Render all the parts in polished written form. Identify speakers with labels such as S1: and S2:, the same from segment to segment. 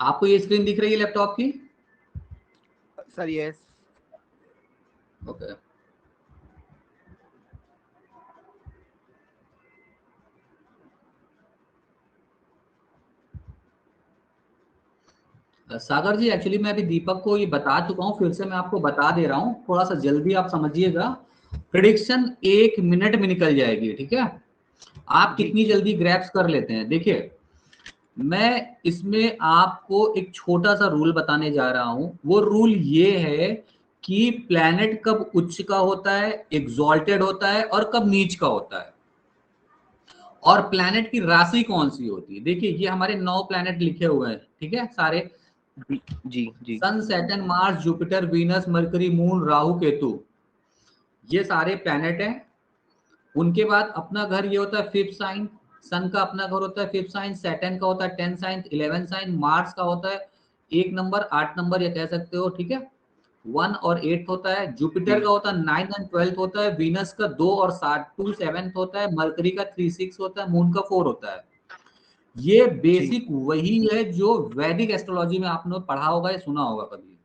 S1: आपको ये स्क्रीन दिख रही है लैपटॉप की?
S2: Sir yes.
S1: ओके। सागर जी, एक्चुअली मैं अभी दीपक को ये बता चुका हूँ, फिर से मैं आपको बता दे रहा हूँ, थोड़ा सा जल्दी आप समझिएगा। प्रिडिक्शन 1 मिनट में निकल जाएगी, ठीक है? आप कितनी जल्दी ग्रैप्स कर लेते हैं? देखिए, मैं इसमें आपको एक छोटा सा रूल बताने जा रहा हूं। वो रूल ये है कि प्लैनेट कब उच्च का होता है, एग्जॉल्टेड होता है, और कब नीच का होता है, और प्लैनेट की राशि कौन सी होती है। देखिए, ये हमारे 9 प्लैनेट लिखे हुए हैं, ठीक है, सारे।
S2: जी जी।
S1: Sun, Saturn, Mars, Jupiter, Venus, Mercury, moon, Rahu, Ketu, ये सारे प्लैनेट हैं। उनके बाद अपना घर ये होता है 5th साइन। सन का अपना घर होता है 5th साइन, सैटर्न का होता है 10th sign, 11th sign, Mars का होता है 1 नंबर, 8 नंबर ये कह सकते हो, ठीक है, 1 और 8 होता है। जुपिटर का होता है 9 एंड 12 होता है। वीनस का 2 और 7 2 7 होता है। मरकरी का 3 6 होता है। मून का 4 होता है। ये बेसिक वही है जो वैदिक एस्ट्रोलॉजी में आपने पढ़ा होगा या सुना होगा कभी।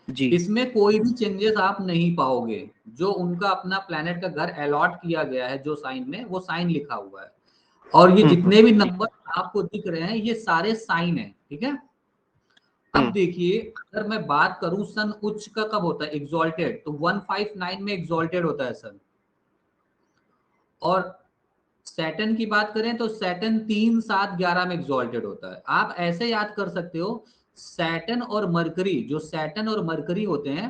S2: जी।
S1: इसमें कोई भी चेंजेस आप नहीं पाओगे। जो उनका अपना प्लैनेट का घर अलॉट किया गया है, जो साइन में, वो साइन लिखा हुआ है। और ये जितने भी नंबर आपको दिख रहे हैं, ये सारे साइन है, ठीक है। अब देखिए, अगर मैं बात करूं सन उच्च का कब होता है, एग्जॉल्टेड, तो 159 में एग्जॉल्टेड होता है सन। और सैटर्न की बात करें तो सैटर्न 3 7 11 में एग्जॉल्टेड होता है। आप ऐसे याद कर सकते हो, सैटर्न और मरकरी, जो सैटर्न और मरकरी होते हैं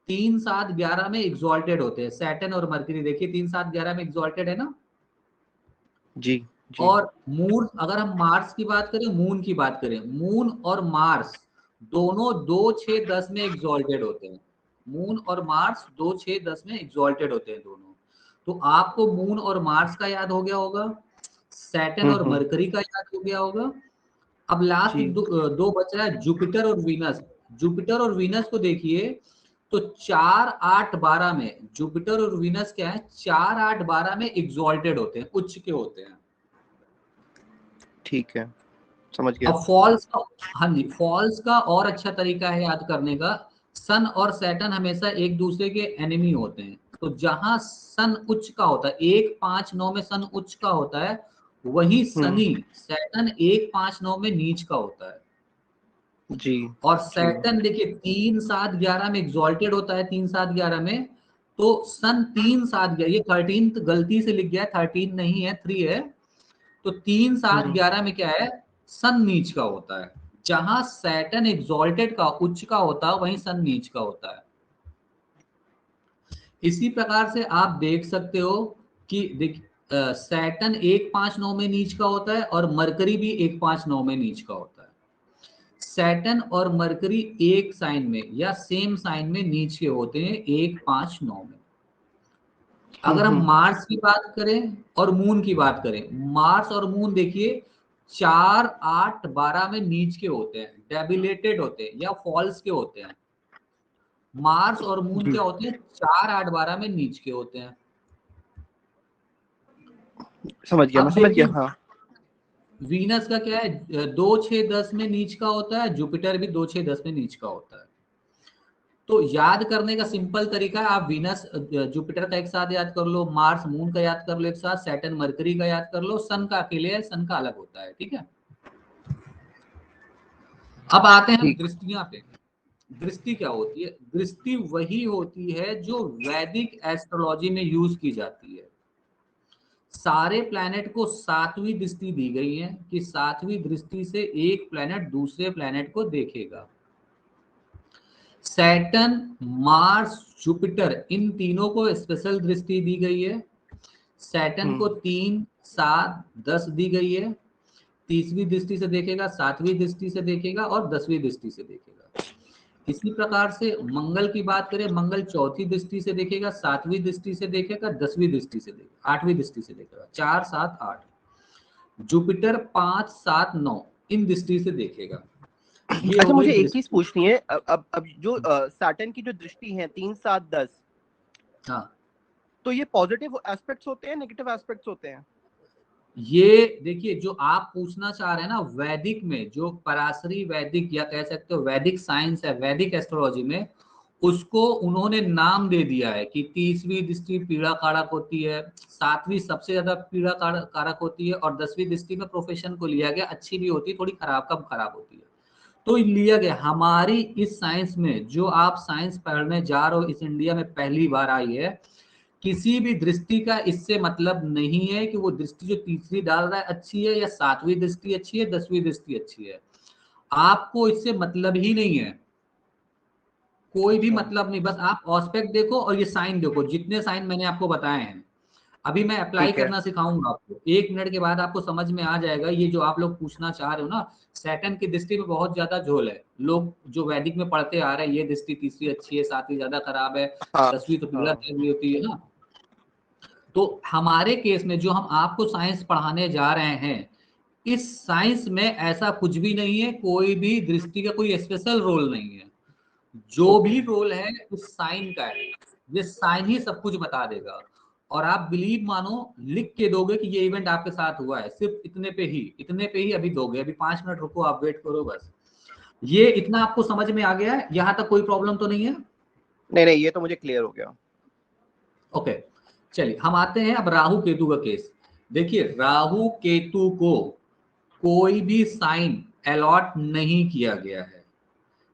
S1: 3 7 11 में एग्जॉल्टेड होते हैं। सैटर्न और मरकरी देखिए 3 7 11 में एग्जॉल्टेड है ना।
S2: जी जी।
S1: और मून, अगर हम मार्स की बात करें, मून की बात करें, मून और मार्स दोनों 2 6 10 में एग्जॉल्टेड होते हैं। मून और मार्स 2 6 10 में एग्जॉल्टेड होते हैं दोनों। तो आपको मून और मार्स का याद हो गया होगा, सैटर्न और मरकरी का याद हो गया होगा। अब लास्ट दो बच रहा है, जुपिटर और वीनस। जुपिटर और वीनस को देखिए, तो 4 8 12 में जुपिटर और वीनस क्या है, 4 8 12 में एग्जॉल्टेड होते हैं, उच्च के होते हैं।
S2: ठीक है, समझ गया।
S1: अब फॉल्स का, हाँ जी, फॉल्स का और अच्छा तरीका है याद करने का। सन और सैटर्न हमेशा एक दूसरे के एनिमी होते हैं। तो जहां सन उच्च का होता है, 1 5 9 में सन उच्च का होता है, वही शनि सैटर्न 1 5 9 में नीच का होता है।
S2: जी
S1: और सैटर्न देखिए 3 7 11 में एग्जॉल्टेड होता है, 3 7 11 में। तो सन 3 7 11, ये 13 गलती से लिख गया है, 13 नहीं है, 3 है। तो 3 7 11 में क्या है, सन नीच का होता है। जहां सैटर्न एग्जॉल्टेड का उच्च का होता है, वहीं सन नीच का होता है। इसी प्रकार से आप देख सकते हो कि सैटर्न 1 5 9 में नीच का होता है, और मरकरी भी 1 5 9 में नीच का होता है। सैटर्न और मरकरी एक साइन में या सेम साइन में नीच के होते हैं 1 5 9 में। अगर हम मार्स की बात करें और मून की बात करें, मार्स और मून देखिए 4 8 12 में नीच के होते हैं, डेबिलेटेड होते हैं या फॉल्स के होते हैं। मार्स और मून क्या होते हैं, 4 8 12 में नीच के होते हैं।
S2: समझ गया, मैं
S1: अब
S2: समझ गया।
S1: देखिए,
S2: हाँ।
S1: वीनस का क्या है, 2 6 10 में नीच का होता है। जुपिटर भी 2 6 10 में नीच का होता है। तो याद करने का सिंपल तरीका है, आप वीनस जुपिटर का एक साथ याद कर लो, मार्स मून का याद कर लो एक साथ, सैटर्न मरकरी का याद कर लो, सन का अकेले है, सन का अलग होता है, ठीक है। अब आते हैं हम
S2: ठीक।
S1: दृष्टियां पे। दृष्टि क्या होती है? दृष्टि वही होती है जो वैदिक एस्ट्रोलॉजी में यूज की जाती है। सारे प्लैनेट को 7वीं दृष्टि दी गई है कि 7वीं दृष्टि से एक प्लैनेट दूसरे प्लैनेट को देखेगा। सैटर्न, मार्स, जुपिटर, इन तीनों को स्पेशल दृष्टि दी गई है। सैटर्न को 3 7 10 दी गई है। 30वीं दृष्टि से देखेगा, 7वीं दृष्टि से देखेगा, और 10वीं दृष्टि से देखेगा। इसी प्रकार से मंगल की बात करें, मंगल 4थी दृष्टि से देखेगा, 7वीं दृष्टि से देखेगा, 10वीं दृष्टि से देखेगा, 8वीं दृष्टि से देखेगा, 4 7 8। जुपिटर 5 7 9 इन दृष्टि से देखेगा। ये
S2: अच्छा,
S1: हो गई
S2: मुझे एक चीज
S1: दृष्टि।
S2: पूछनी है। अब जो सैटर्न की जो दृष्टि है 3 7 10,
S1: हाँ,
S2: तो ये पॉजिटिव एस्पेक्ट्स होते हैं, नेगेटिव एस्पेक्ट्स होते हैं?
S1: ये देखिए, जो आप पूछना चाह रहे हैं ना, वैदिक में जो पराशरी वैदिक या कह सकते हो वैदिक साइंस है, वैदिक एस्ट्रोलॉजी में, उसको उन्होंने नाम दे दिया है कि 30वीं दृष्टि पीड़ा कारक होती है, 7वीं सबसे ज्यादा पीड़ा कारक होती है, और 10वीं दृष्टि में प्रोफेशन को लिया गया, अच्छी भी होती है, थोड़ी खराब कम खराब होती है, तो लिया गया। हमारी इस साइंस में जो आप साइंस पढ़ने जा रहे हो, इस इंडिया में पहली बार आई है, किसी भी दृष्टि का इससे मतलब नहीं है कि वो दृष्टि जो तीसरी डाल रहा है अच्छी है, या 7वीं दृष्टि अच्छी है, 10वीं दृष्टि अच्छी है, आपको इससे मतलब ही नहीं है, कोई भी मतलब नहीं। बस आप ऑस्पेक्ट देखो और ये साइन देखो, जितने साइन मैंने आपको बताए हैं। अभी मैं अप्लाई
S2: ठीक है।
S1: करना सिखाऊंगा आपको, 1 मिनट के बाद आपको समझ में आ जाएगा। ये जो आप लोग पूछना चाह रहे हो ना, सैटर्न की दृष्टि में बहुत ज्यादा झोल है, लोग जो वैदिक में पढ़ते आ रहे हैं, ये दृष्टि तीसरी अच्छी है, 7वीं ज्यादा खराब है,
S2: हाँ
S1: 10वीं तो पीड़ा
S2: हाँ।
S1: चल रही होती है ना। तो हमारे केस में जो हम आपको साइंस पढ़ाने जा रहे हैं, इस साइंस में ऐसा कुछ भी नहीं है, कोई भी दृष्टि का कोई स्पेशल रोल नहीं है, जो
S2: ओके।
S1: भी रोल है उस साइन का है, ये साइन ही सब कुछ बता देगा। और आप बिलीव मानो, लिख के दोगे कि ये इवेंट आपके साथ हुआ है, सिर्फ इतने पे ही अभी दोगे, अभी 5 मिनट रुको, आप वेट करो बस। ये इतना आपको समझ में आ गया है? यहां तक कोई प्रॉब्लम तो नहीं है?
S2: नहीं नहीं, ये तो मुझे क्लियर हो गया।
S1: ओके, चलिए हम आते हैं अब राहु केतु का केस। देखिए, राहु केतु को कोई भी साइन अलॉट नहीं किया गया है,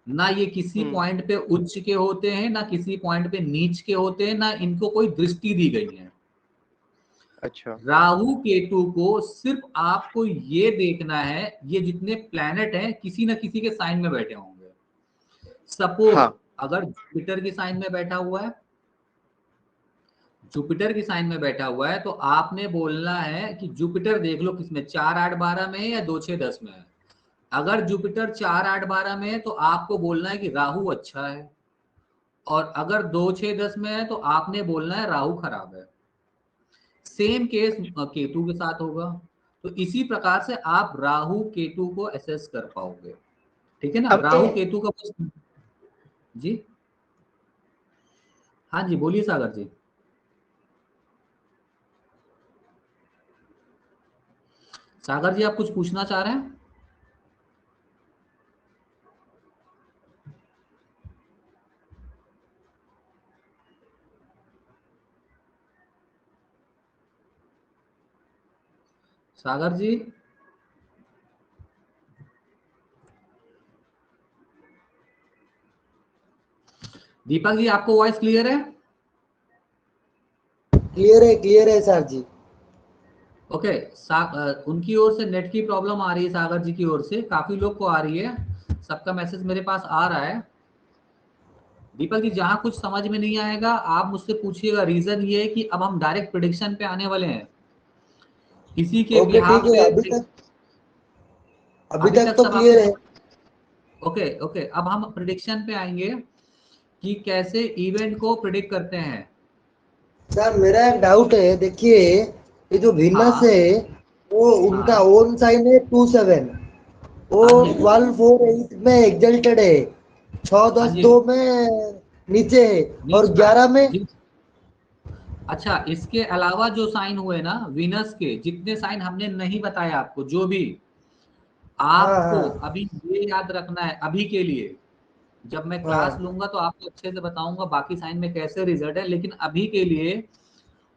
S1: ना ये किसी पॉइंट पे उच्च के होते हैं, ना किसी पॉइंट पे नीच के होते हैं, ना इनको कोई दृष्टि दी गई है।
S2: अच्छा।
S1: राहु केतु को सिर्फ आपको ये देखना है, ये जितने प्लैनेट हैं किसी ना किसी के साइन में बैठे होंगे। सपोज
S2: हाँ।
S1: अगर जुपिटर की साइन में बैठा हुआ है, जुपिटर की साइन में बैठा हुआ है, तो आपने बोलना है कि जुपिटर देख लो किसमें, 4 8 12 में है या 2 6 10 में है। अगर जुपिटर 4 8 12 में है तो आपको बोलना है कि राहु अच्छा है, और अगर 2 6 10 में है तो आपने बोलना है राहु खराब है। सेम केस केतु के साथ होगा। तो इसी प्रकार से आप राहु केतु को असेस कर पाओगे, ठीक है ना।
S2: अब
S1: राहु केतु का जी, हाँ जी, बोलिए सागर जी। सागर जी, आप कुछ पूछना चाह रहे हैं? सागर जी, दीपक जी, आपको वॉइस क्लियर है?
S3: क्लियर है सर जी।
S1: ओके, उनकी ओर से नेट की प्रॉब्लम आ रही है, सागर जी की ओर से काफी लोग को आ रही है, सबका मैसेज मेरे पास आ रहा है। दीपक जी, जहां कुछ समझ में नहीं आएगा आप मुझसे पूछिएगा। रीजन ये है कि अब हम डायरेक्ट प्रिडिक्शन पे आने वाले हैं, इसी के
S3: ओके ठीक
S1: बिहाफ
S3: है,
S1: पे
S3: अभी
S1: अभी
S3: तक
S1: तक
S3: तो
S1: सब
S3: क्लियर
S1: आपको।
S3: है।
S1: ओके ओके, अब हम प्रिडिक्शन पे आएंगे कि कैसे इवेंट को प्रिडिक्ट करते हैं।
S3: सर मेरा एक डाउट है, देखिए ये जो वीनस
S1: हाँ
S3: है वो उनका
S1: हाँ
S3: ओन साइन है 27, वो
S1: हाँ जी
S3: 12 4 8 में एग्जल्टेड है, 6
S1: हाँ
S3: 10
S1: जी,
S3: 2 में नीचे है,
S1: नीच
S3: और
S1: का है
S3: 11 में।
S1: जी। अच्छा, इसके अलावा जो साइन हुए ना वीनस के, जितने साइन हमने नहीं बताया आपको, जो भी
S3: हाँ
S1: आपको
S3: हाँ
S1: अभी ये याद रखना है अभी के लिए, जब मैं क्लास
S3: हाँ।
S1: लूंगा तो आपको अच्छे से बताऊंगा बाकी साइन में कैसे रिजल्ट है, लेकिन अभी के लिए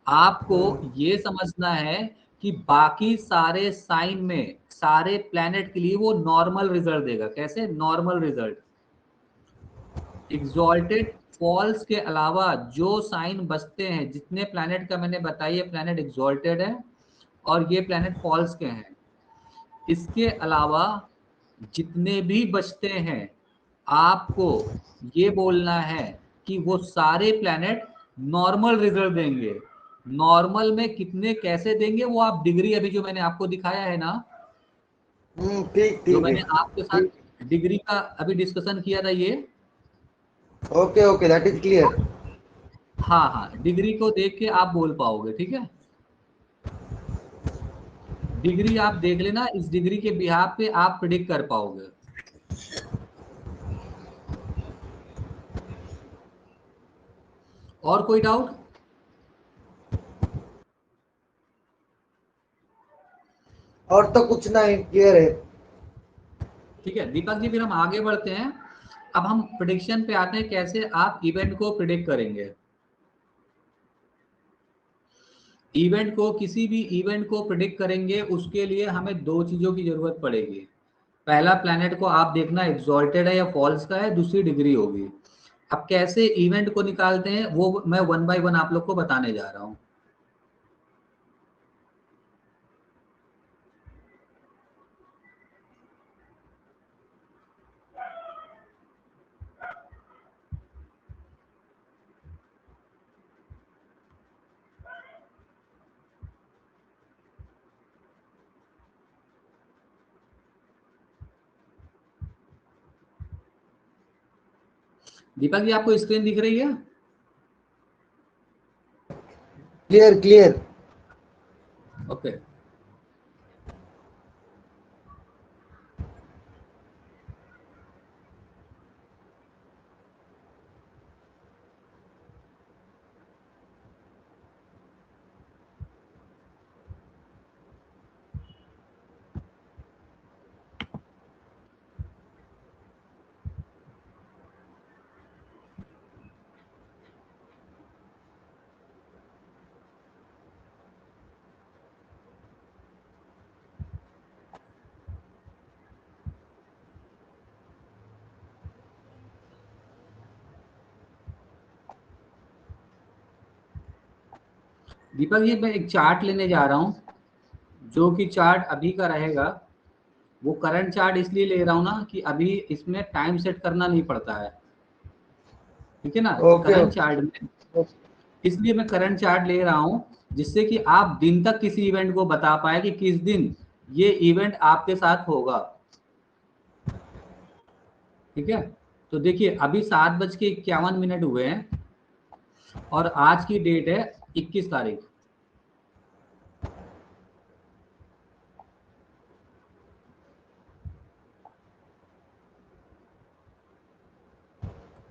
S1: आपको ये समझना है कि बाकी सारे साइन में सारे प्लैनेट के लिए वो नॉर्मल रिजल्ट देगा। कैसे नॉर्मल रिजल्ट? एग्जॉल्टेड फॉल्स के अलावा जो साइन बचते हैं, जितने प्लैनेट का मैंने बताया, प्लैनेट एग्जॉल्टेड है और ये प्लैनेट फॉल्स के हैं, इसके अलावा जितने भी बचते हैं, आपको ये बोलना है कि वो सारे प्लैनेट नॉर्मल रिजल्ट देंगे। नॉर्मल में कितने कैसे देंगे वो आप डिग्री, अभी जो मैंने आपको दिखाया है ना,
S3: ठीक
S1: जो
S3: ठीक है।
S1: मैंने आपके
S3: ठीक।
S1: साथ डिग्री का अभी डिस्कशन किया था ये,
S3: okay okay, that is clear.
S1: हाँ हाँ, डिग्री को देख के आप बोल पाओगे, ठीक है। डिग्री आप देख लेना, इस डिग्री के बिहाफ पे आप प्रिडिक्ट कर पाओगे। और कोई डाउट?
S3: और तो कुछ नहीं, क्लियर है।
S1: ठीक है दीपक जी, फिर हम आगे बढ़ते हैं। अब हम प्रिडिक्शन पे आते हैं, कैसे आप इवेंट को प्रिडिक्ट करेंगे। इवेंट को, किसी भी इवेंट को प्रिडिक्ट करेंगे, उसके लिए हमें दो चीजों की जरूरत पड़ेगी। पहला, प्लैनेट को आप देखना एग्जॉल्टेड है या फॉल्स का है, दूसरी डिग्री होगी। अब कैसे इवेंट को निकालते हैं वो मैं वन बाय वन आप लोग को बताने जा रहा हूं। दीपक जी, आपको स्क्रीन दिख रही है?
S3: Clear clear.
S1: Okay. Deepak ji, मैं एक चार्ट लेने जा रहा हूं, जो कि चार्ट अभी का रहेगा। वो करंट चार्ट इसलिए ले रहा हूं ना कि अभी इसमें टाइम सेट करना नहीं पड़ता है, ठीक है ना।
S3: Okay
S1: current
S3: okay.
S1: चार्ट में, इसलिए मैं करंट चार्ट ले रहा हूं, जिससे कि आप दिन तक किसी इवेंट को बता पाए कि किस दिन ये इवेंट आपके साथ होगा। ठीक है, तो देखिए अभी 7:51 हुए हैं और आज की डेट है 21 तारीख।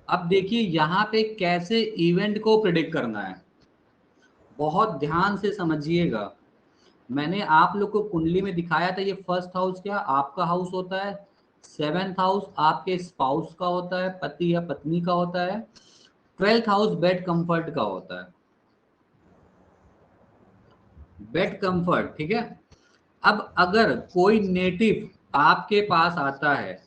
S1: अब देखिए यहाँ पे कैसे इवेंट को प्रिडिक्ट करना है, बहुत ध्यान से समझिएगा। मैंने आप लोग को कुंडली में दिखाया था, ये फर्स्ट हाउस क्या आपका हाउस होता है, सेवेंथ हाउस आपके स्पाउस का होता है, पति या पत्नी का होता है, ट्वेल्थ हाउस बेड कंफर्ट का होता है, बेड कंफर्ट। ठीक है, अब अगर कोई नेटिव आपके पास आता है,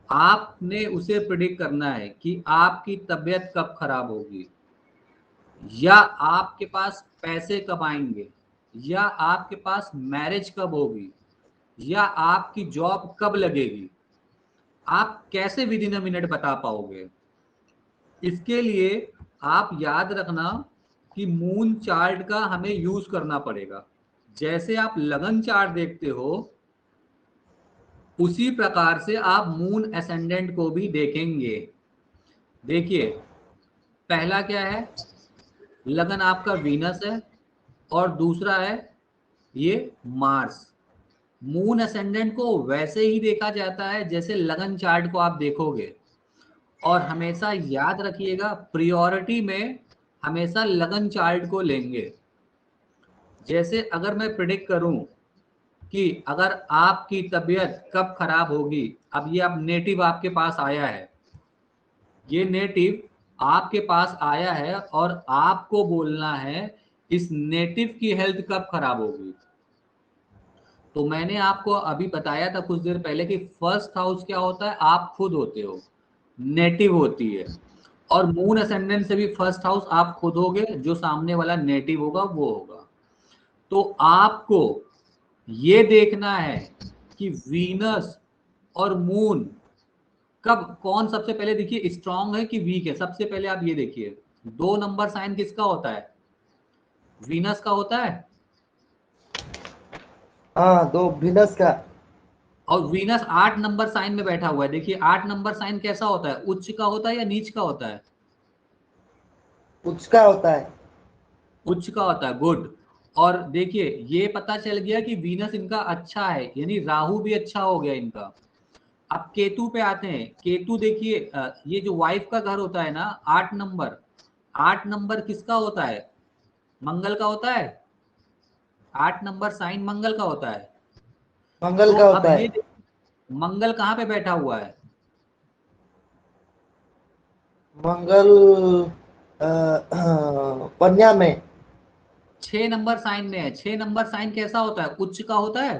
S1: आपने उसे प्रिडिक्ट करना है कि आपकी तबीयत कब खराब होगी, या आपके पास पैसे कब आएंगे, या आपके पास मैरिज कब होगी, या आपकी जॉब कब लगेगी। आप कैसे विद इन अ मिनट बता पाओगे? इसके लिए आप याद रखना कि मून चार्ट का हमें यूज करना पड़ेगा। जैसे आप लगन चार्ट देखते हो, उसी प्रकार से आप मून एसेंडेंट को भी देखेंगे। देखिए, पहला क्या है, लगन आपका वीनस है, और दूसरा है ये मार्स। मून असेंडेंट को वैसे ही देखा जाता है जैसे लगन चार्ट को आप देखोगे, और हमेशा याद रखिएगा प्रायोरिटी में हमेशा लगन चार्ट को लेंगे। जैसे अगर मैं प्रिडिक्ट करूं कि अगर आपकी तबीयत कब खराब होगी, अब ये अब नेटिव आपके पास आया है, ये नेटिव आपके पास आया है और आपको बोलना है इस नेटिव की हेल्थ कब खराब होगी। तो मैंने आपको अभी बताया था कुछ देर पहले कि फर्स्ट हाउस क्या होता है, आप खुद होते हो, नेटिव होती है, और मून असेंडेंट से भी फर्स्ट हाउस आप खुद होगे, जो सामने वाला नेटिव होगा वो होगा। तो आपको ये देखना है कि वीनस और मून कब, कौन सबसे पहले देखिए स्ट्रांग है कि वीक है। सबसे पहले आप ये देखिए, 2 नंबर साइन किसका होता है, वीनस का होता है।
S3: हाँ, दो वीनस का।
S1: और वीनस 8 नंबर साइन में बैठा हुआ है। देखिए 8 नंबर साइन कैसा होता है, उच्च का होता है या नीच का होता है?
S3: उच्च का होता है।
S1: उच्च का होता है, गुड। और देखिए ये पता चल गया कि वीनस इनका अच्छा है, यानी राहु भी अच्छा हो गया इनका। अब केतु पे आते हैं। केतु देखिए, ये जो वाइफ का घर होता है ना, 8 नंबर, 8 नंबर किसका होता है, मंगल का होता है। 8 नंबर साइन मंगल का होता है।
S3: मंगल
S1: तो
S3: का
S1: अब
S3: होता
S1: ये
S3: है।
S1: मंगल कहाँ पे बैठा हुआ है?
S3: मंगल कन्या में।
S1: 6 नंबर साइन में है। 6 नंबर साइन कैसा होता है? उच्च का होता है।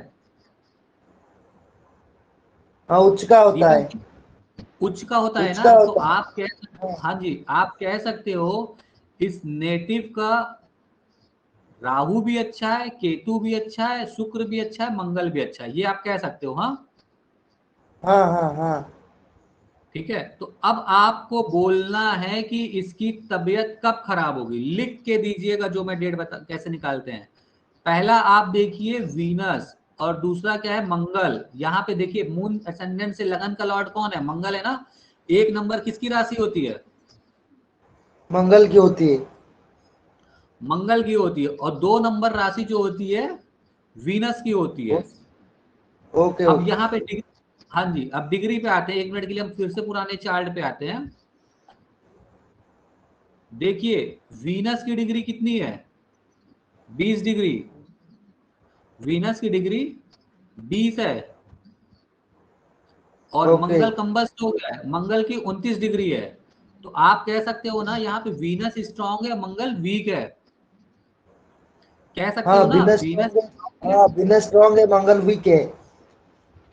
S3: हाँ, उच्च का होता
S1: दीपक
S3: है।
S1: जी, उच्च का होता है
S3: उच्च
S1: ना?
S3: का
S1: तो
S3: होता है।
S1: आप
S3: हाँ
S1: हाँ जी, आप कह सकते हो इस नेटिव का राहु भी अच्छा है, केतु भी अच्छा है, शुक्र भी अच्छा है, मंगल भी अच्छा है, ये आप कह सकते हो। हाँ
S3: हाँ हाँ हाँ।
S1: ठीक है। तो अब आपको बोलना है कि इसकी तबीयत कब खराब होगी। लिख के दीजिएगा जो मैं डेट बता कैसे निकालते हैं। पहला आप देखिए वीनस, और दूसरा क्या है? मंगल। यहाँ पे देखिए मून असेंडेंट से लगन का लॉर्ड कौन है? मंगल है ना। 1 नंबर किसकी राशि होती है?
S3: मंगल की होती है।
S1: मंगल की होती है। और 2 नंबर राशि जो होती है वीनस की होती है।
S3: ओके
S1: अब
S3: ओके।
S1: यहाँ पे हाँ जी, अब डिग्री पे आते हैं। 1 मिनट के लिए हम फिर से पुराने चार्ट पे आते हैं। देखिए वीनस की डिग्री कितनी है? 20 डिग्री। वीनस की डिग्री 20 है। और
S3: ओके।
S1: मंगल कंबस्ट हो गया है, मंगल की 29 डिग्री है। तो आप कह सकते हो ना यहाँ पे वीनस स्ट्रांग है, मंगल वीक है। कह सकते
S3: हाँ
S1: हो ना
S3: विनस
S1: वीनस
S3: स्ट्रॉन्ग है।
S1: strong है,
S3: हाँ विनस स्ट्रॉन्ग है, मंगल वीक है।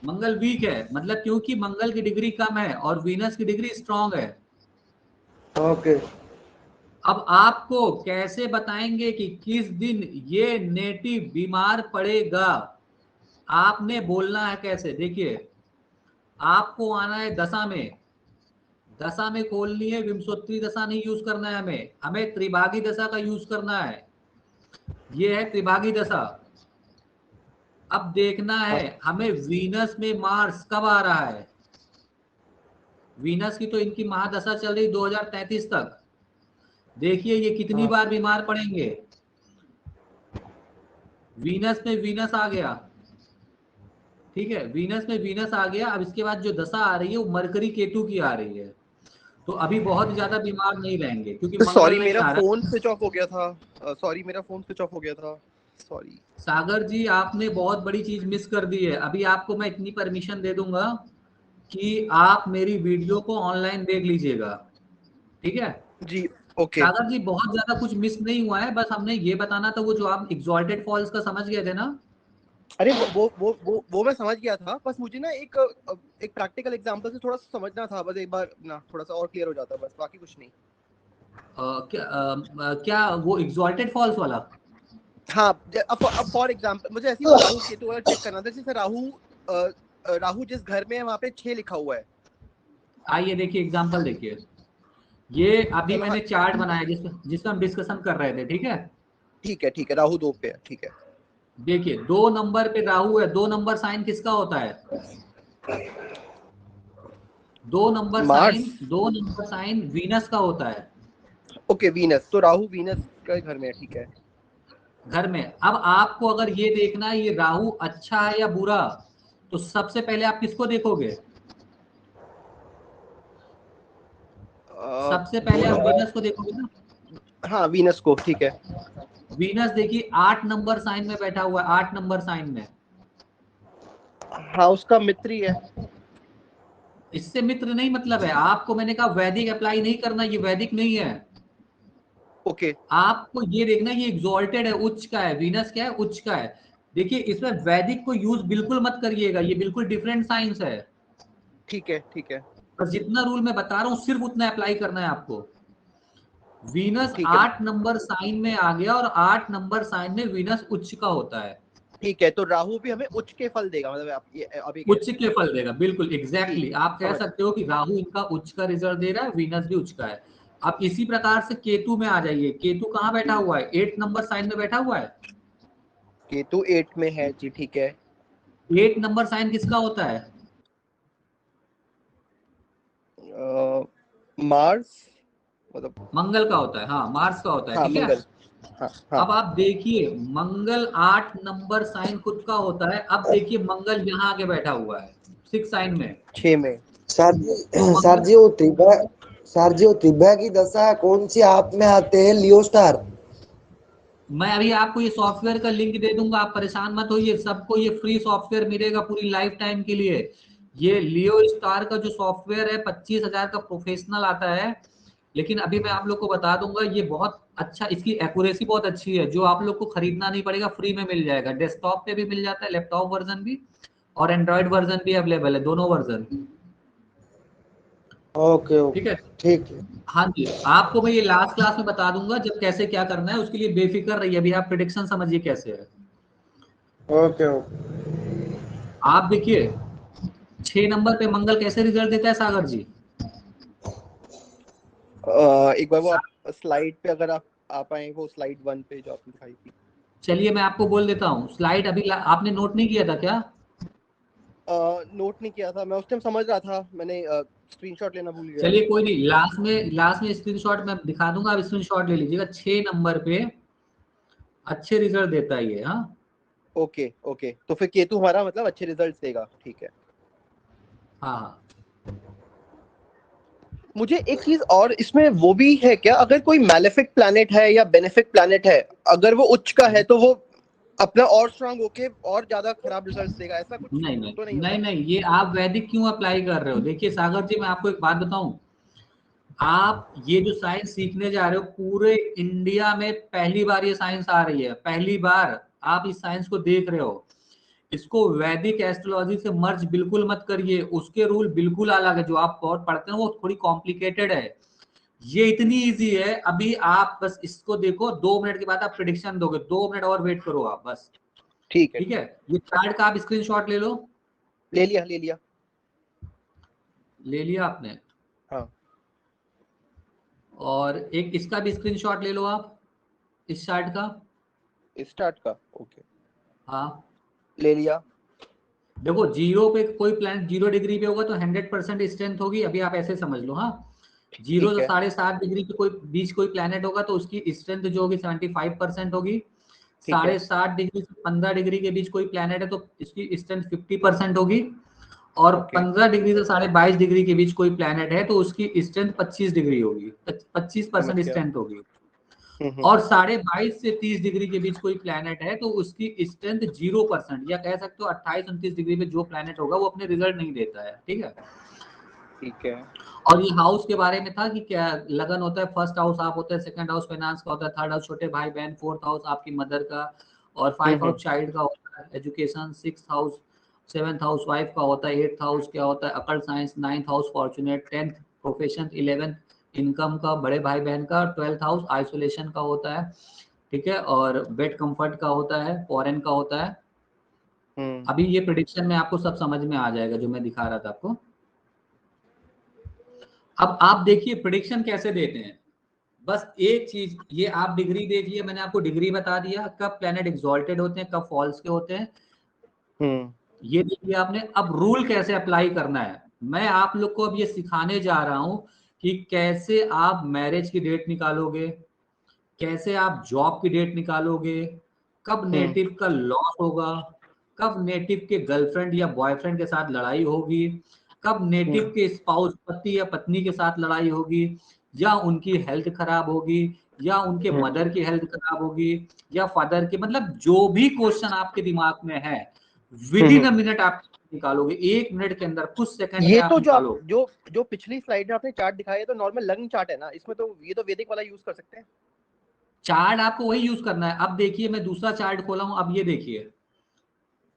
S1: मंगल वीक है। मतलब क्योंकि मंगल की डिग्री कम है और वीनस की डिग्री स्ट्रांग है।
S3: ओके।
S1: अब आपको कैसे बताएंगे कि किस दिन ये नेटिव बीमार पड़ेगा? आपने बोलना है कैसे। देखिए आपको आना है दशा में। दशा में खोलनी है, विंशोत्तरी दशा नहीं यूज करना है हमें। हमें त्रिभागी दशा का यूज करना है। ये है त्रिभागी दशा। अब देखना है
S3: हाँ
S1: हमें वीनस में मार्स कब आ रहा है। वीनस की तो इनकी महादशा चल रही 2033 तक। देखिए ये कितनी
S3: हाँ
S1: बार बीमार पड़ेंगे। वीनस में वीनस आ गया। ठीक है, वीनस में वीनस आ गया। अब इसके बाद जो दशा आ रही है वो मरकरी केतु की आ रही है। तो अभी बहुत ज्यादा बीमार नहीं रहेंगे क्योंकि मंगल
S2: सॉरी
S1: नहीं
S2: मेरा
S1: आ रहा।
S2: फोन स्विच ऑफ हो गया था। सॉरी मेरा फोन स्विच ऑफ हो गया था। सॉरी।
S1: सागर जी आपने बहुत बड़ी चीज मिस कर दी है। अभी आपको मैं इतनी परमिशन दे दूंगा कि आप मेरी वीडियो को ऑनलाइन देख लीजिएगा। ठीक है
S2: जी ओके।
S1: सागर जी, बहुत ज्यादा कुछ मिस नहीं हुआ है। बस हमने ये बताना था, वो जो आप एग्जॉल्टेड फॉल्स का समझ गए थे ना।
S2: अरे वो मैं समझ गया था। बस मुझे ना एक प्रैक्टिकल एग्जांपल से थोड़ा सा समझना था। बस एक बार ना थोड़ा सा और क्लियर हो जाता, बस बाकी कुछ नहीं।
S1: क्या वो एग्जॉल्टेड फॉल्स वाला?
S2: हाँ अब फॉर एग्जांपल मुझे ऐसी राहु केतु वाला चेक करना था। जैसे राहु जिस घर में है वहां पे 6 लिखा हुआ है।
S1: आइए देखिए एग्जांपल देखिए। ये अभी
S2: चलो हाँ
S1: मैंने चार्ट बनाया जिसमें हम डिस्कशन कर रहे थे।
S2: ठीक है राहु 2 पे है, ठीक है।
S1: देखिए 2 नंबर पे राहु है। 2 नंबर साइन किसका होता है? 2 number
S2: Mars.
S1: Sign 2 number sign Venus का होता है।
S2: ओके वीनस, तो राहु वीनस के घर में है, ठीक है।
S1: घर में। अब आपको अगर ये देखना है ये राहु अच्छा है या बुरा, तो सबसे पहले आप किसको देखोगे? सबसे पहले आप
S2: बुरा।
S1: वीनस को देखोगे ना।
S2: हाँ वीनस को, ठीक है।
S1: वीनस देखिए 8 नंबर साइन में बैठा हुआ है। 8 नंबर साइन में।
S2: हाँ उसका मित्र ही है।
S1: इससे मित्र नहीं मतलब है। आपको मैंने कहा वैदिक अप्लाई नहीं करना, ये वैदिक नहीं है।
S2: ओके
S1: आपको ये देखना ये एग्जॉल्टेड है, उच्च का है। वीनस क्या है? उच्च का है। देखिए इसमें वैदिक को यूज बिल्कुल मत करिएगा, ये बिल्कुल डिफरेंट साइंस है।
S2: ठीक है ठीक है
S1: और जितना रूल मैं बता रहा हूँ सिर्फ उतना अप्लाई करना है आपको। वीनस
S2: ठीक है
S1: 8 नंबर साइन में आ गया और 8 नंबर साइन में वीनस उच्च का होता है।
S2: ठीक है। तो राहु भी हमें उच्च के फल देगा, मतलब आप ये अभी कह
S1: उच्च
S2: रहे हैं।
S1: के फल देगा, बिल्कुल एग्जैक्टली
S2: ठीक,
S1: आप कह
S2: समझ।
S1: सकते हो कि राहु इनका उच्च का रिजल्ट दे रहा है, वीनस भी उच्च का है। अब इसी प्रकार से केतु में आ जाइए। केतु कहाँ बैठा हुआ है? 8 नंबर साइन में बैठा हुआ है।
S2: केतु 8 में है जी, ठीक है।
S1: 8 नंबर साइन किसका होता है?
S2: मार्स, मतलब।
S1: मंगल का होता है। हाँ मार्स का होता है।
S2: हाँ
S1: ठीक है।
S2: मंगल। हाँ हाँ।
S1: अब आप देखिए मंगल 8 नंबर साइन खुद का होता है। अब देखिए मंगल यहाँ आके बैठा हुआ है 6 साइन में।
S2: 6 में।
S3: सर
S1: तो
S3: जी सर
S1: मंगल
S3: जी वो त्रिभा सर जी वो त्रिभा की दशा कौन सी आप में आते हैं, लियो स्टार?
S1: मैं अभी आपको ये सॉफ्टवेयर का लिंक दे दूंगा, आप परेशान मत होइए, सबको ये फ्री सॉफ्टवेयर मिलेगा पूरी लाइफ टाइम के लिए। ये लियो स्टार का जो सॉफ्टवेयर है 25,000 का प्रोफेशनल आता है, लेकिन अभी मैं आप लोग को बता दूंगा ये बहुत अच्छा, इसकी एक्यूरेसी बहुत अच्छी है, जो आप लोग को खरीदना नहीं पड़ेगा, फ्री में मिल जाएगा। डेस्कटॉप पे भी मिल जाता है, लैपटॉप वर्जन भी, और एंड्रॉइड वर्जन भी अवेलेबल है, दोनों वर्जन।
S3: ओके
S1: ठीक
S3: ओके
S1: है।
S3: ठीक है।
S1: हाँ जी, आपको मैं ये लास्ट क्लास में बता दूंगा जब कैसे क्या करना है, उसके लिए बेफिक्र रहिए। अभी आप प्रिडिक्शन समझिए कैसे है।
S3: Okay okay.
S1: आप देखिए 6 नंबर पे मंगल कैसे रिजल्ट देता है सागर जी?
S2: एक बार वो आप स्लाइड पे अगर आप आ पाए, वो स्लाइड 1 पे जो आपने दिखाई थी।
S1: चलिए मैं आपको बोल देता हूँ स्लाइड, अभी आपने नोट नहीं किया था क्या?
S2: नोट नहीं किया था मैं, उस टाइम समझ रहा था, मैंने स्क्रीनशॉट लेना भूल गया।
S1: चलिए कोई नहीं, लास्ट में स्क्रीनशॉट मैं दिखा दूंगा, आप स्क्रीनशॉट ले लीजिएगा। 6 नंबर पे अच्छे रिजल्ट देता है ये। हाँ
S2: ओके ओके, तो फिर केतु हमारा मतलब अच्छे रिजल्ट्स देगा, ठीक है।
S1: हाँ।
S2: मुझे एक चीज और इसमें वो भी है क्या, अगर कोई मैलेफिक प्लैनेट है या बेनिफिक प्लैनेट है, अगर वो उच्च का है तो वो अपना और स्ट्रांग होके और ज्यादा खराब रिजल्ट्स देगा, ऐसा कुछ
S1: नहीं नहीं
S2: तो नहीं
S1: नहीं
S2: होता?
S1: नहीं, ये आप वैदिक क्यों अप्लाई कर रहे हो? देखिए सागर जी, मैं आपको एक बात बताऊं, आप ये जो साइंस सीखने जा रहे हो, पूरे इंडिया में पहली बार ये साइंस आ रही है, पहली बार आप इस साइंस को देख रहे हो। इसको वैदिक एस्ट्रोलॉजी से मर्ज बिल्कुल मत करिए, उसके रूल बिल्कुल अलग है। जो आप बहुत पढ़ते हैं वो थोड़ी कॉम्प्लिकेटेड है, ये इतनी इजी है। अभी आप बस इसको देखो, 2 मिनट के बाद आप प्रिडिक्शन दोगे, 2 मिनट और वेट करो आप बस।
S2: ठीक है,
S1: ठीक है, ये चार्ट का आप स्क्रीनशॉट ले लो।
S2: ले लिया ले लिया।
S1: ले लिया आपने?
S2: हाँ,
S1: और एक इसका भी स्क्रीनशॉट ले लो आप, इस चार्ट का।
S2: स्टार्ट का, ओके,
S1: हाँ
S2: ले लिया।
S1: देखो, जीरो पे कोई प्लैनेट 0 डिग्री पे होगा तो 100% स्ट्रेंथ होगी, अभी आप ऐसे समझ लो। हाँ, जीरो
S2: ठीक
S1: से
S2: है
S1: 7.5 डिग्री के कोई बीच कोई प्लैनेट होगा तो उसकी स्ट्रेंथ जो होगी 75% होगी।
S2: ठीक है
S1: 7.5 डिग्री से 15 डिग्री के बीच कोई प्लैनेट है तो इसकी स्ट्रेंथ 50% होगी। और
S2: ओके
S1: 15 डिग्री से 22.5 डिग्री के बीच कोई प्लैनेट है तो उसकी स्ट्रेंथ 25 डिग्री होगी,
S2: समझ
S1: 25%
S2: गया।
S1: स्ट्रेंथ होगी।
S2: हम्म।
S1: और 22.5 से 30 डिग्री के बीच कोई प्लैनेट है तो उसकी स्ट्रेंथ 0%, या कह सकते हो 28-29 डिग्री पे जो प्लैनेट होगा वो अपने रिजल्ट नहीं देता है। ठीक है।
S2: ठीक है।
S1: और ये हाउस के बारे में था कि क्या लगन होता है, फर्स्ट हाउस आप होता है, सेकंड हाउस फाइनेंस का होता है, थर्ड हाउस छोटे भाई बहन, फोर्थ हाउस आपकी मदर का, और 5 हाउस चाइल्ड का होता है, education, 6th house, 7th house wife का होता है, 8th हाउस क्या होता है, occult science, 9th house fortunate, 10th profession, 11th income का, बड़े भाई बहन का, 12th हाउस आइसोलेशन का होता है। ठीक है, और बेड कंफर्ट का होता है, फॉरेन का होता है। अभी ये प्रिडिक्शन में आपको सब समझ में आ जाएगा जो मैं दिखा रहा था आपको। अब आप देखिए प्रिडिक्शन कैसे देते हैं। बस एक चीज, ये आप डिग्री देखिए, मैंने आपको डिग्री बता दिया, कब प्लेनेट एग्जॉल्टेड होते हैं, कब फॉल्स के होते हैं, ये देखिए आपने। अब रूल कैसे अप्लाई करना है, मैं आप लोग को अब ये सिखाने जा रहा हूं कि कैसे आप मैरिज की डेट निकालोगे, कैसे आप जॉब की डेट निकालोगे, कब नेटिव का लॉस होगा, कब नेटिव के गर्लफ्रेंड या बॉयफ्रेंड के साथ लड़ाई होगी, कब नेटिव के स्पाउस पति या पत्नी के साथ लड़ाई होगी, या उनकी हेल्थ खराब होगी, या उनके मदर की हेल्थ खराब होगी, या फादर की, मतलब जो भी क्वेश्चन आपके दिमाग में है विद इन अ मिनट आप निकालोगे, 1 मिनट के अंदर, कुछ सेकंड में
S2: ये
S1: आप
S2: तो जो आप
S1: निकालोगे।
S2: जो पिछली स्लाइड में आपने चार्ट दिखाया है तो नॉर्मल लग्न चार्ट है ना, इसमें तो ये तो वैदिक वाला यूज कर सकते हैं।
S1: चार्ट आपको वही यूज करना है। अब देखिए मैं दूसरा चार्ट खोला हूं, अब ये देखिए,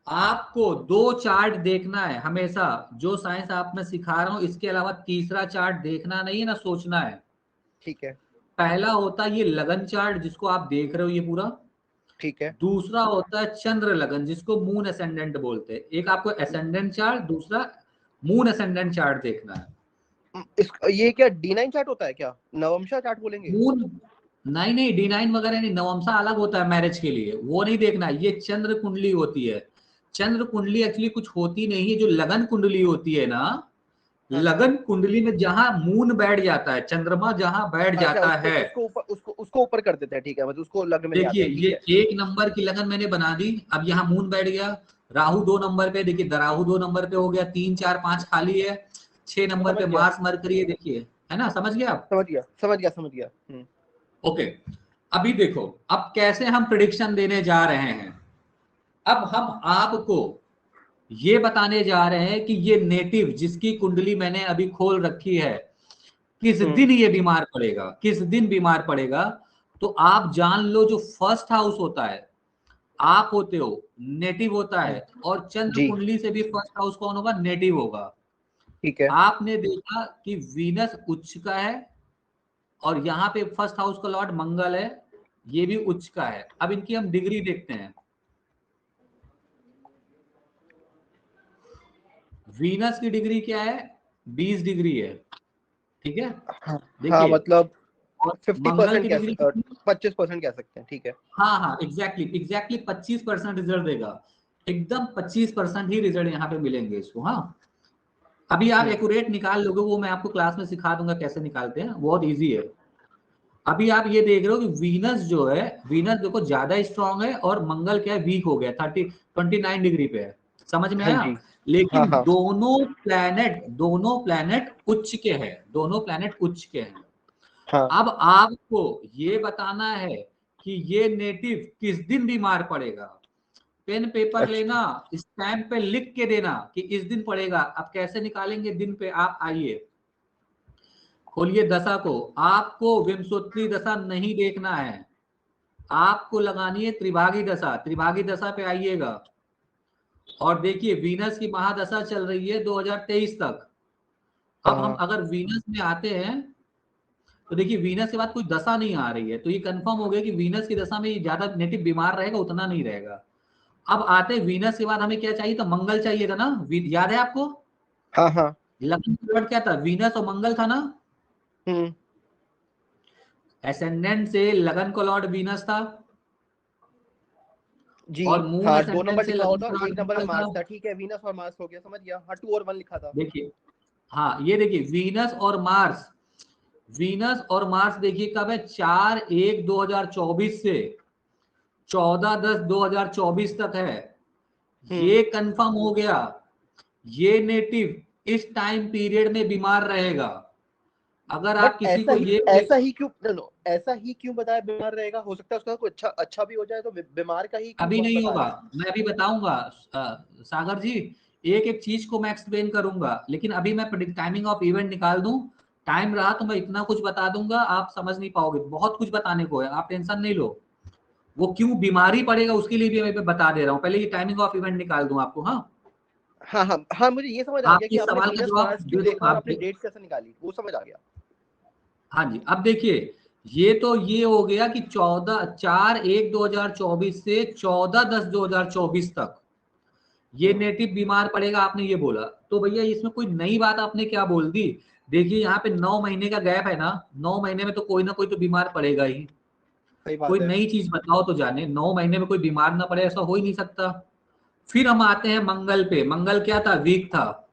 S1: आपको 2 चार्ट देखना है हमेशा, जो साइंस आप मैं सिखा रहा हूं इसके अलावा तीसरा चार्ट देखना नहीं है ना सोचना है।
S2: ठीक है
S1: पहला होता है ये लगन चार्ट जिसको आप देख रहे हो ये पूरा,
S2: ठीक है।
S1: दूसरा होता है चंद्र लगन जिसको मून असेंडेंट बोलते हैं। एक आपको असेंडेंट चार्ट, दूसरा मून असेंडेंट चार्ट देखना है।
S2: ये क्या D9 चार्ट होता है क्या, नवमशा चार्ट बोलेंगे?
S1: मून, नहीं नहीं, D9 वगैरह नहीं, नवमसा अलग होता है मैरिज के लिए, वो नहीं देखना। ये चंद्र कुंडली होती है। चंद्र कुंडली एक्चुअली कुछ होती नहीं है, जो लगन कुंडली होती है ना,
S2: हाँ।
S1: लगन कुंडली में जहां मून बैठ जाता है, चंद्रमा जहां बैठ
S2: अच्छा,
S1: जाता
S2: उसको
S1: है।
S2: उसको ऊपर कर देते हैं, ठीक है, मतलब उसको लग्न में ले आते
S1: देखिए
S2: हैं,
S1: ये
S2: ठीक है।
S1: 1 नंबर की लगन मैंने बना दी, अब यहाँ मून बैठ गया। राहु 2 नंबर पे, देखिए राहु 2 नंबर पे हो गया, 3 4 5 खाली है। 6 नंबर
S2: समझ
S1: पे
S2: गया
S1: मार्स मरकरी है, देखिए, है ना, समझ गया आप?
S2: समझ गया समझ गया समझ गया।
S1: ओके। अभी देखो, अब कैसे हम प्रिडिक्शन देने जा रहे हैं। अब हम आपको ये बताने जा रहे हैं कि ये नेटिव जिसकी कुंडली मैंने अभी खोल रखी है, किस दिन ये बीमार पड़ेगा, किस दिन बीमार पड़ेगा। तो आप जान लो, जो फर्स्ट हाउस होता है, आप होते हो, नेटिव होता है, और चंद्र
S2: जी
S1: कुंडली से भी फर्स्ट हाउस कौन होगा, नेटिव होगा।
S2: ठीक है।
S1: आपने देखा कि वीनस उच्च का है, और यहाँ पे फर्स्ट हाउस का लॉर्ड मंगल है, ये भी उच्च का है। अब इनकी हम डिग्री देखते हैं। वीनस की डिग्री क्या है, 20 डिग्री है, ठीक है।
S2: हाँ
S1: देखिए,
S2: मतलब
S1: और मंगल
S2: 50%
S1: की
S2: कह
S1: डिग्री
S2: सकते,
S1: कितनी,
S2: 25% कह सकते हैं, ठीक है।
S1: हाँ हाँ, एग्जैक्टली 25% रिजल्ट देगा, एकदम 25% ही रिजल्ट यहाँ पे मिलेंगे इसको। हाँ, अभी आप एक्यूरेट निकाल लोगे, वो मैं आपको क्लास में सिखा दूंगा कैसे निकालते हैं, बहुत इजी है। अभी आप ये देख रहे हो कि वीनस जो है, वीनस देखो ज्यादा स्ट्रांग है, और मंगल क्या है, वीक हो गया, 29 डिग्री पे है। समझ में
S2: हाँ
S1: आया।
S2: जी। हाँ
S1: लेकिन
S2: हाँ
S1: दोनों प्लैनेट उच्च के हैं, दोनों प्लैनेट उच्च के हैं।
S2: हाँ।
S1: अब आपको ये बताना है कि ये नेटिव किस दिन बीमार पड़ेगा। पेन पेपर
S2: अच्छा
S1: लेना, स्टैम्प पे लिख के देना कि इस दिन पड़ेगा। अब कैसे निकालेंगे दिन पे, आप आइए, खोलिए दशा को। आपको विंशोत्तरी दशा नहीं देखना है, आपको लगानी है त्रिभागी दशा। त्रिभागी दशा पे आइएगा, और देखिए वीनस की महादशा चल रही है 2023 तक। अब हम
S2: हाँ
S1: अगर वीनस में आते हैं, तो देखिए वीनस के बाद कोई दशा नहीं आ रही है, तो ये कंफर्म हो गया कि वीनस की दशा में ये ज्यादा नेटिव बीमार रहेगा, उतना नहीं रहेगा। अब आते हैं वीनस के बाद हमें क्या चाहिए था, मंगल चाहिए था ना, याद है आपको।
S2: हाँ हाँ।
S1: लग्न का लॉर्ड क्या था, वीनस और मंगल था ना।
S2: हम्म।
S1: एसेंडेंट से लगन का लॉर्ड वीनस था,
S2: जी
S1: और मून
S2: हाँ, 2
S1: एसेंडेंट
S2: नंबर
S1: से
S2: लिखा हुआ
S1: लगन
S2: था
S1: का
S2: और
S1: लॉर्ड
S2: 1 नंबर में
S1: मंगल था।
S2: मार्स था, ठीक है, वीनस और मार्स हो गया, समझ गया। हाँ 2 और 1 लिखा था।
S1: देखिए, हाँ ये देखिए वीनस और मार्स, वीनस और मार्स देखिए कब है, 4/1/2024 से 14/10/2024 तक है।
S2: हम्म।
S1: ये कंफर्म हो गया, ये नेटिव इस टाइम पीरियड में बीमार रहेगा। अगर
S2: बट
S1: आप किसी को ये
S2: ऐसा ही क्यों, नो ऐसा ही क्यों बताया बीमार रहेगा? हो सकता है उसका कोई अच्छा अच्छा भी हो जाए, तो बीमार का ही क्यों
S1: अभी नहीं
S2: बता
S1: होगा,
S2: रहे हैं?
S1: मैं अभी बताऊंगा। सागर जी, एक एक चीज को मैं एक्सप्लेन करूंगा, लेकिन अभी मैं टाइमिंग ऑफ इवेंट निकाल दूं, टाइम रहा तो मैं इतना कुछ बता दूंगा, आप समझ नहीं पाओगे, बहुत कुछ बताने को है, आप टेंशन नहीं लो। वो क्यों बीमारी पड़ेगा उसके लिए भी मैं बता दे रहा हूँ, पहले ये टाइमिंग ऑफ इवेंट निकाल दूं आपको। हाँ,
S2: हाँ हाँ हाँ, मुझे ये समझ आ गया कि
S1: आपके
S2: आपने
S1: सवाल का
S2: वीनस
S1: जवाब
S2: मार्स क्यों
S1: दे
S2: देखा
S1: दूंगा
S2: और
S1: आप।
S2: आपने डेट कैसे निकाली, वो समझ आ गया।
S1: हाँ जी, अब देखिए, ये तो ये हो गया कि 4/1/2024 से 14/10/2024 तक ये नेटिव बीमार पड़ेगा, आपने ये बोला। तो भैया इसमें कोई नई बात आपने क्या बोल दी। देखिए यहाँ पे 9 महीने का गैप है ना, 9 महीने में तो कोई ना कोई तो बीमार पड़ेगा ही।
S2: सही
S1: कोई
S2: बात है।
S1: नई चीज बताओ तो जाने, 9 महीने में कोई बीमार ना पड़े, ऐसा हो ही नहीं सकता। फिर हम आते हैं मंगल पे। मंगल क्या था, वीक था।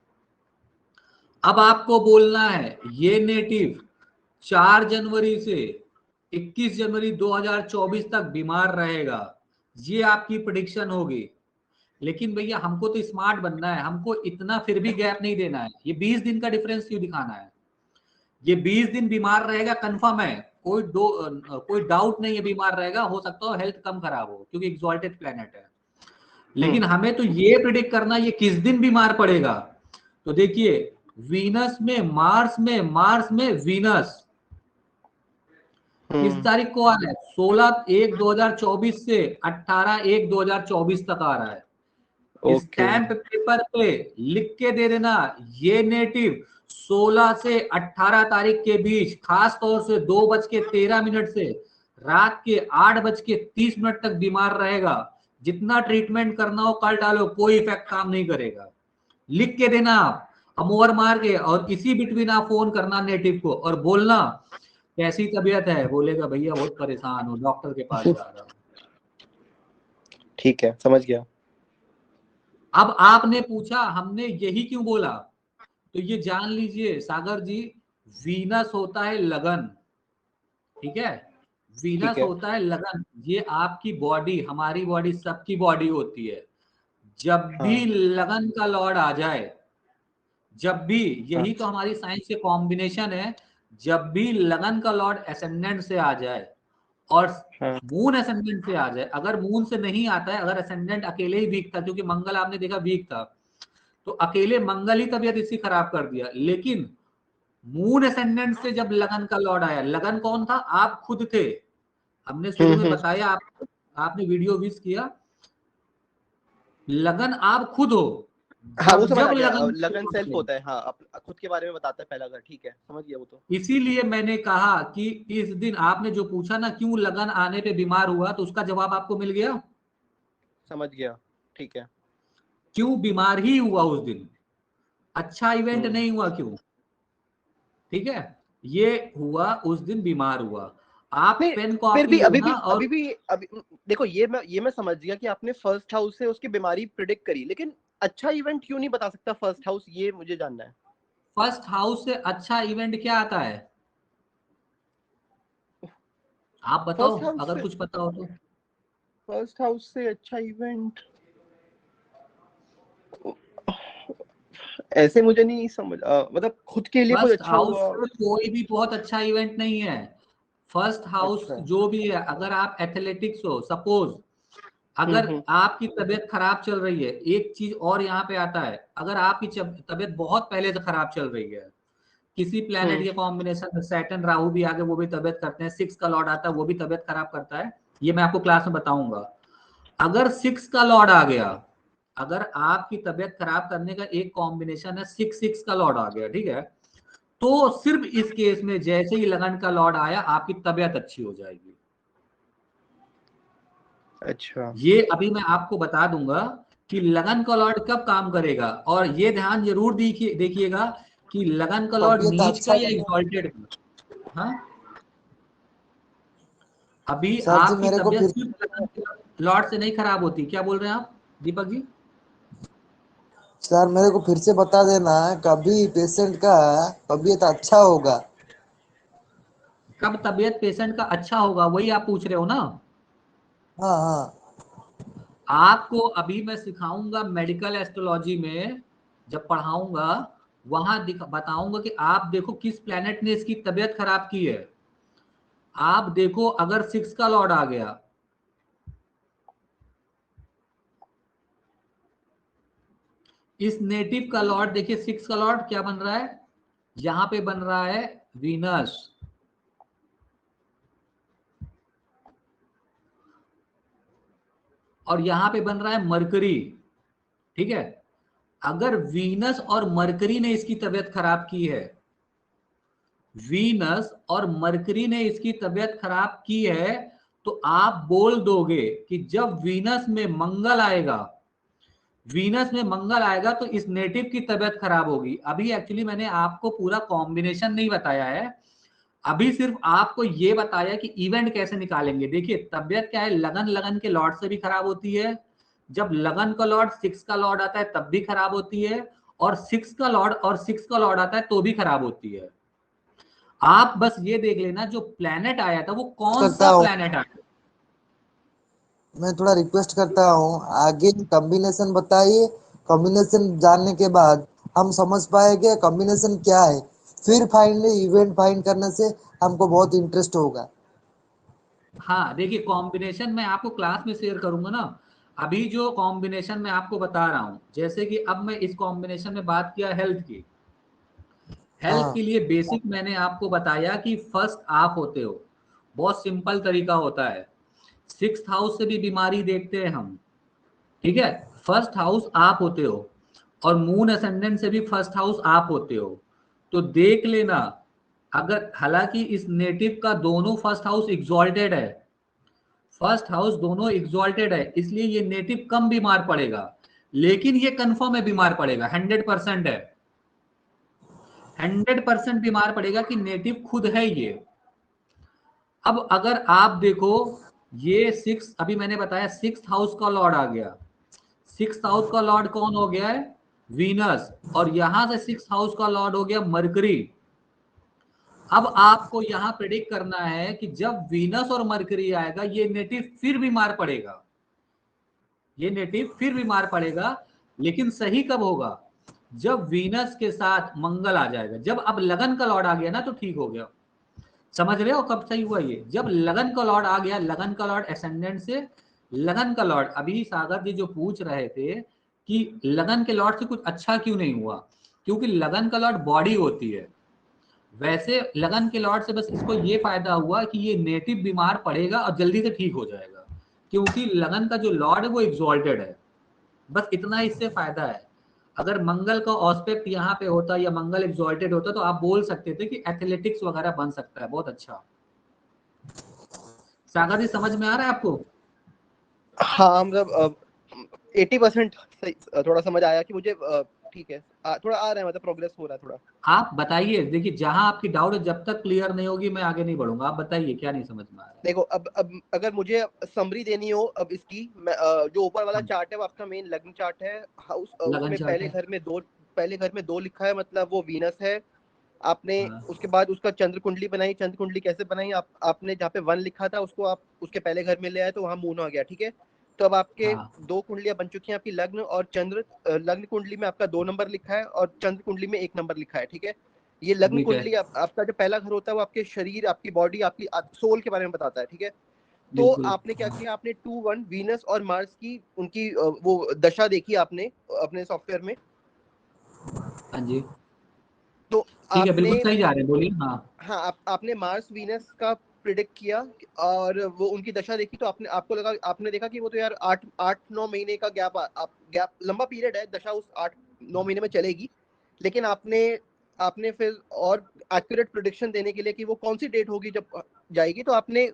S1: अब आपको बोलना है ये नेटिव 4 जनवरी से 21 जनवरी 2024 तक बीमार रहेगा, ये आपकी प्रिडिक्शन होगी। लेकिन भैया हमको तो स्मार्ट बनना है, हमको इतना फिर भी गैप नहीं देना है। ये 20 दिन का डिफरेंस क्यों दिखाना है। ये 20 दिन बीमार रहेगा कंफर्म है, कोई डाउट नहीं है, बीमार रहेगा। हो सकता हो हेल्थ कम खराब हो, क्योंकि एक्सॉल्टेड प्लेनेट है। लेकिन हमें तो ये प्रिडिक्ट करना ये किस दिन बीमार पड़ेगा। तो देखिए, वीनस में मार्स में वीनस किस तारीख को आ रहा है, 16/1/2024 से 18/1/2024 तक आ रहा है।
S2: ओके।
S1: स्टैंप पेपर पे लिख के दे देना, ये नेटिव 16 से 18 तारीख के बीच, खास तौर से 2:13 से रात के 8:30 तक बीमार रहेगा। जितना ट्रीटमेंट करना हो कर डालो, कोई इफेक्ट काम नहीं करेगा। लिख के देना आप, अमोवर मार के, और इसी बिटवीन आप फोन करना नेटिव को और बोलना कैसी तबीयत है। बोलेगा भैया बहुत परेशान हूँ, डॉक्टर के पास जा रहा हूँ।
S2: ठीक है, समझ गया।
S1: अब आपने पूछा हमने यही क्यों बोला, तो ये जान लीजिए सागर जी, वीनस होता है लगन, ठीक है।
S2: ठीक
S1: वीनस
S2: है।
S1: होता है लगन, ये आपकी बॉडी, हमारी बॉडी, सबकी बॉडी होती है। जब भी
S2: हाँ
S1: लगन का लॉर्ड आ जाए, जब भी,
S2: हाँ।
S1: यही तो हमारी साइंस के कॉम्बिनेशन है, जब भी लगन का लॉर्ड एसेंडेंट से आ जाए और
S2: हाँ।
S1: मून असेंडेंट से आ जाए, अगर मून से नहीं आता है, अगर असेंडेंट अकेले ही वीक था, क्योंकि मंगल आपने देखा वीक था, तो अकेले मंगल ही तबीयत इसकी खराब कर दिया। लेकिन मून असेंडेंट से जब लगन का लॉर्ड आया, लगन कौन था? आप खुद थे। हमने शुरू में बताया, आपने वीडियो विश किया, लगन आप खुद हो।
S2: हाँ वो
S1: जब
S2: समझ
S1: जब
S2: आ गया,
S1: लगन
S2: लगन सेल्फ होता है, हाँ खुद के बारे में बताता है पहला घर, ठीक है समझ गया वो तो।
S1: इसीलिए मैंने कहा कि इस दिन आपने जो पूछा ना क्यों लगन आने पे बीमार हुआ, तो उसका जवाब आपको मिल गया।
S2: समझ गया, ठीक है।
S1: क्यों बीमार ही हुआ उस दिन, अच्छा इवेंट नहीं हुआ, क्यों? ठीक है, ये हुआ उस दिन बीमार हुआ। आप
S2: नहीं
S1: पेन
S2: फिर
S1: कॉपी
S2: भी
S1: लो ना, और
S2: अभी देखो, ये मैं समझ गया कि आपने फर्स्ट हाउस से उसकी बीमारी प्रिडिक्ट करी, लेकिन अच्छा इवेंट क्यों नहीं बता सकता फर्स्ट हाउस, ये मुझे जानना है।
S1: फर्स्ट हाउस से अच्छा इवेंट क्या आता है, आप बताओ, अगर कुछ पता हो तो।
S2: फर्स्ट हाउस से अच्छा इवेंट ऐसे मुझे नहीं समझ, मतलब खुद के लिए कुछ
S1: फर्स्ट
S2: अच्छा
S1: हाउस
S2: हुआ।
S1: से कोई भी बहुत अच्छा इवेंट नहीं है। फर्स्ट हाउस
S2: अच्छा।
S1: जो भी है, अगर आप एथलेटिक्स हो, सपोज अगर
S2: हम्म।
S1: आपकी तबीयत खराब चल रही है, एक चीज और यहाँ पे आता है, अगर आपकी तबीयत बहुत पहले से खराब चल रही है, किसी प्लेनेट के कॉम्बिनेशन में सैटर्न राहु भी आगे, वो भी तबीयत करते हैं, 6 का लॉर्ड आता है, वो भी तबीयत खराब करता है, ये मैं आपको क्लास में बताऊंगा। अगर 6 का लॉर्ड आ गया, अगर आपकी तबीयत खराब करने का एक कॉम्बिनेशन है, 6 का लॉर्ड आ गया, ठीक है, तो सिर्फ इस केस में जैसे ही लगन का लॉर्ड आया, आपकी तबीयत अच्छी हो जाएगी।
S2: अच्छा।
S1: ये अभी मैं आपको बता दूंगा कि लगन का लॉर्ड कब काम करेगा, और ये ध्यान जरूर देखिएगा कि लगन का लॉर्ड
S3: तबीयत
S1: नीच का
S3: अच्छा
S1: या
S3: है।
S1: एग्जॉल्टेड का। हाँ, अभी
S3: सर जी
S1: आपकी
S3: मेरे को
S1: तबीयत
S3: फिर
S1: सिर्फ लगन के लॉर्ड से नहीं खराब होती। क्या बोल रहे हैं आप दीपक जी?
S3: सर मेरे को फिर से बता देना, कभी पेशेंट का तबीयत अच्छा होगा।
S1: कब तबीयत पेशेंट का अच्छा होगा, वही आप पूछ रहे हो ना?
S3: हाँ हाँ।
S1: आपको अभी मैं सिखाऊंगा मेडिकल एस्ट्रोलॉजी में, जब पढ़ाऊंगा वहां बताऊंगा कि आप देखो किस प्लेनेट ने इसकी तबीयत खराब की है। आप देखो, अगर 6 का लॉर्ड आ गया, इस नेटिव का लॉर्ड देखिए, 6 का लॉर्ड क्या बन रहा है, यहां पे बन रहा है वीनस, और यहां पे बन रहा है मरकरी। ठीक है, अगर वीनस और मरकरी ने इसकी तबीयत खराब की है, वीनस और मरकरी ने इसकी तबीयत खराब की है, तो आप बोल दोगे कि जब वीनस में मंगल आएगा, वीनस में मंगल आएगा तो इस नेटिव की तबीयत खराब होगी। अभी एक्चुअली मैंने आपको पूरा कॉम्बिनेशन नहीं बताया है, अभी सिर्फ आपको ये बताया कि इवेंट कैसे निकालेंगे। देखिए तबीयत क्या है, लगन लगन के लॉर्ड से भी खराब होती है, जब लगन का लॉर्ड 6 का लॉर्ड आता है तब भी खराब होती है, और 6 का लॉर्ड और 6 का लॉर्ड आता है तो भी खराब होती है। आप बस ये देख लेना जो प्लेनेट आया था वो कौन
S3: करता
S1: सा
S3: हूँ,
S1: प्लेनेट आया।
S3: मैं थोड़ा रिक्वेस्ट करता हूँ, आगे कॉम्बिनेशन बताइए। कॉम्बिनेशन जानने के बाद हम समझ पाएंगे कॉम्बिनेशन क्या है, फिर फाइनली इवेंट फाइंड करने से हमको बहुत इंटरेस्ट होगा।
S1: हाँ देखिए, कॉम्बिनेशन मैं आपको क्लास में शेयर करूंगा ना। अभी जो कॉम्बिनेशन मैं आपको बता रहा हूं, जैसे कि अब मैं इस कॉम्बिनेशन में बात किया हेल्थ की, हेल्थ
S3: हाँ
S1: के लिए बेसिक मैंने आपको बताया कि फर्स्ट आप होते हो, बहुत सिंपल तरीका होता है। 6th हाउस से भी बीमारी देखते हैं हम, ठीक है, फर्स्ट हाउस आप होते हो, और मून असेंडेंट से भी फर्स्ट हाउस आप होते हो। तो देख लेना, अगर हालांकि इस नेटिव का दोनों फर्स्ट हाउस एग्जॉल्टेड है, फर्स्ट हाउस दोनों एग्जॉल्टेड है, इसलिए ये नेटिव कम बीमार पड़ेगा, लेकिन ये कंफर्म है बीमार पड़ेगा, 100% है, 100% बीमार पड़ेगा कि नेटिव खुद है ये। अब अगर आप देखो, ये 6 अभी मैंने बताया 6th हाउस का लॉर्ड आ गया, 6th हाउस का लॉर्ड कौन हो गया है, वीनस, और यहां से 6th हाउस का लॉर्ड हो गया मरकरी। अब आपको यहां प्रेडिक्ट करना है कि जब वीनस और मरकरी आएगा, ये नेटिव फिर बीमार पड़ेगा, ये नेटिव फिर बीमार पड़ेगा, लेकिन सही कब होगा, जब वीनस के साथ मंगल आ जाएगा। जब अब लगन का लॉर्ड आ गया ना तो ठीक हो गया, समझ रहे हो कब सही हुआ ये? जब लगन का लॉर्ड आ गया, लगन का लॉर्ड एसेंडेंट से लगन का लॉर्ड, अभी सागर जी जो पूछ रहे थे कि लगन के लॉर्ड से कुछ अच्छा क्यों नहीं हुआ, क्योंकि लगन का लॉर्ड बॉडी होती है। वैसे लगन के लॉर्ड से बस इसको ये फायदा हुआ कि ये नेटिव बीमार पड़ेगा और जल्दी से ठीक हो जाएगा, क्योंकि लगन का जो लॉर्ड है वो एग्जॉल्टेड है। बस इतना इससे फायदा है। अगर मंगल का ऑस्पेक्ट यहाँ पे होता या मंगल एग्जॉल्टेड होता तो आप बोल सकते थे कि एथलेटिक्स वगैरह बन सकता है। बहुत अच्छा सागर जी, समझ में आ रहा है आपको?
S2: हाँ मतलब 80% थोड़ा समझ आया कि मुझे ठीक है, थोड़ा आ रहा है, मतलब प्रोग्रेस हो रहा है थोड़ा।
S1: आप बताइए, देखिए जहां आपकी डाउट जब तक क्लियर नहीं होगी मैं आगे नहीं बढ़ूंगा। आप बताइए क्या नहीं समझ में आ रहा है।
S2: देखो अब अगर मुझे समरी देनी हो अब इसकी, जो ऊपर वाला चार्ट है वो आपका मेन लग्न चार्ट है। हाउस
S1: लगन
S2: उसमें
S1: चार्ट है।
S2: पहले घर में 2 लिखा है, मतलब वो वीनस है। आपने
S1: हाँ,
S2: उसके बाद उसका चंद्र कुंडली बनाई। चंद्र कुंडली कैसे बनाई? आपने जहाँ पे 1 लिखा था उसको आप उसके पहले घर में ले आए तो वहां मून आ गया, ठीक है। तो अब आपके
S1: हाँ,
S2: 2 कुंडलियां बन चुकी हैं, आपकी लग्न और चंद्र। लग्न कुंडली में आपका 2 नंबर लिखा है और चंद्र कुंडली में 1 नंबर लिखा है, ठीक है। ये लग्न
S1: ठीक है,
S2: कुंडली आपका जो पहला घर होता है वो आपके शरीर, आपकी बॉडी, आपकी सोल के बारे में बताता है, ठीक है। तो
S1: बिल्कुल।
S2: आपने क्या किया, आपने 2-1 वीनस और मार्स की उनकी वो दशा देखी आपने अपने सॉफ्टवेयर में।
S1: हाँ जी,
S2: तो
S1: ठीक है,
S2: आपने
S1: बिल्कुल सही जा रहे हैं, बोलिए। हाँ,
S2: हाँ आपने मार्स वीनस का प्रिडिक्ट किया और वो उनकी दशा देखी, तो आपको लगा, आपने देखा कि वो तो यार 8-9 महीने का गैप लंबा पीरियड है, दशा उस 8-9 महीने में चलेगी। लेकिन आपने फिर और एक्यूरेट प्रिडिक्शन देने के लिए कि वो कौन सी डेट होगी जब जाएगी, तो आपने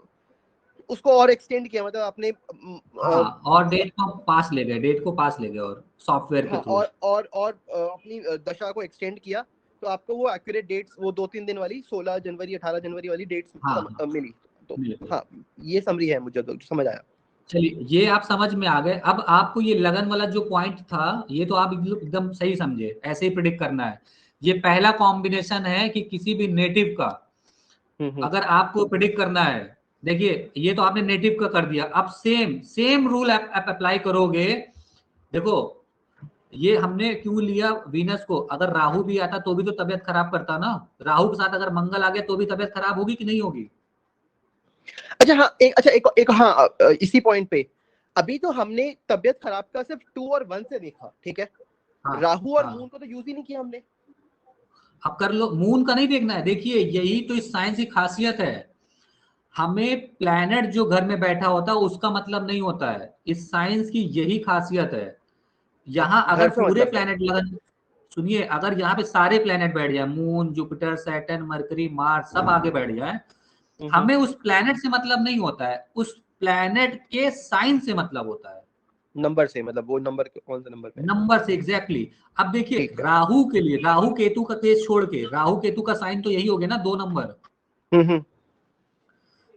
S2: उसको और एक्सटेंड किया, मतलब आपने
S1: हाँ, और डेट को पास ले गए, डेट को पास ले गए और सॉफ्टवेयर के
S2: हाँ
S1: थ्रू।
S2: और अपनी दशा को एक्सटेंड किया। तो आपको वो एक्यूरेट डेट्स, वो 2-3 दिन वाली 16 जनवरी 18 जनवरी वाली डेट्स
S1: हाँ, हाँ,
S2: मिली। तो
S1: बिल्कुल।
S2: हाँ, ये समरी है, मुझे तो समझ आया।
S1: चलिए, ये आप समझ में आ गए। अब आपको ये लगन वाला जो पॉइंट था ये तो आप एकदम सही समझे, ऐसे ही प्रिडिक्ट करना है। ये पहला कॉम्बिनेशन है कि किसी भी नेटिव का
S2: हम्म।
S1: अगर आपको प्रिडिक्ट करना है, देखिए ये तो आपने नेटिव का कर दिया। अब सेम सेम रूल आप अप्लाई करोगे। देखो, ये हमने क्यों लिया वीनस को? अगर राहु भी आता तो भी तो तबियत खराब करता ना। राहु के साथ अगर मंगल आ गया तो भी तबियत खराब होगी कि नहीं होगी?
S2: अच्छा हाँ, एक हाँ, इसी पॉइंट पे अभी तो हमने तबियत खराब का सिर्फ 2 और 1 से देखा, ठीक है।
S1: हाँ,
S2: राहु और
S1: हाँ,
S2: मून को तो यूज ही नहीं किया हमने।
S1: अब कर लो। मून का नहीं देखना है। देखिए, यही तो इस साइंस की खासियत है। हमें प्लैनेट जो घर में बैठा होता है उसका मतलब नहीं होता है। इस साइंस की यही खासियत है। यहाँ
S2: अच्छा,
S1: अगर
S2: घर से
S1: पूरे
S2: मतलब है।
S1: प्लैनेट लगन, सुनिए, अगर यहाँ पे सारे प्लैनेट बैठ जाए, moon, Jupiter, Saturn, mercury, Mars, सब आगे बैठ जाए,
S2: हम्म।
S1: हमें उस प्लैनेट से मतलब नहीं होता है, उस प्लैनेट के साइन से मतलब होता है।
S2: नंबर से, मतलब वो नंबर कौन से नंबर पे है।
S1: नंबर से, एग्जैक्टली अब देखिए,
S2: ठीक है।
S1: राहु के लिए, राहु केतु का केस छोड़ के, राहु केतु का साइन तो यही हो गया ना, 2 नंबर।
S2: हम्म।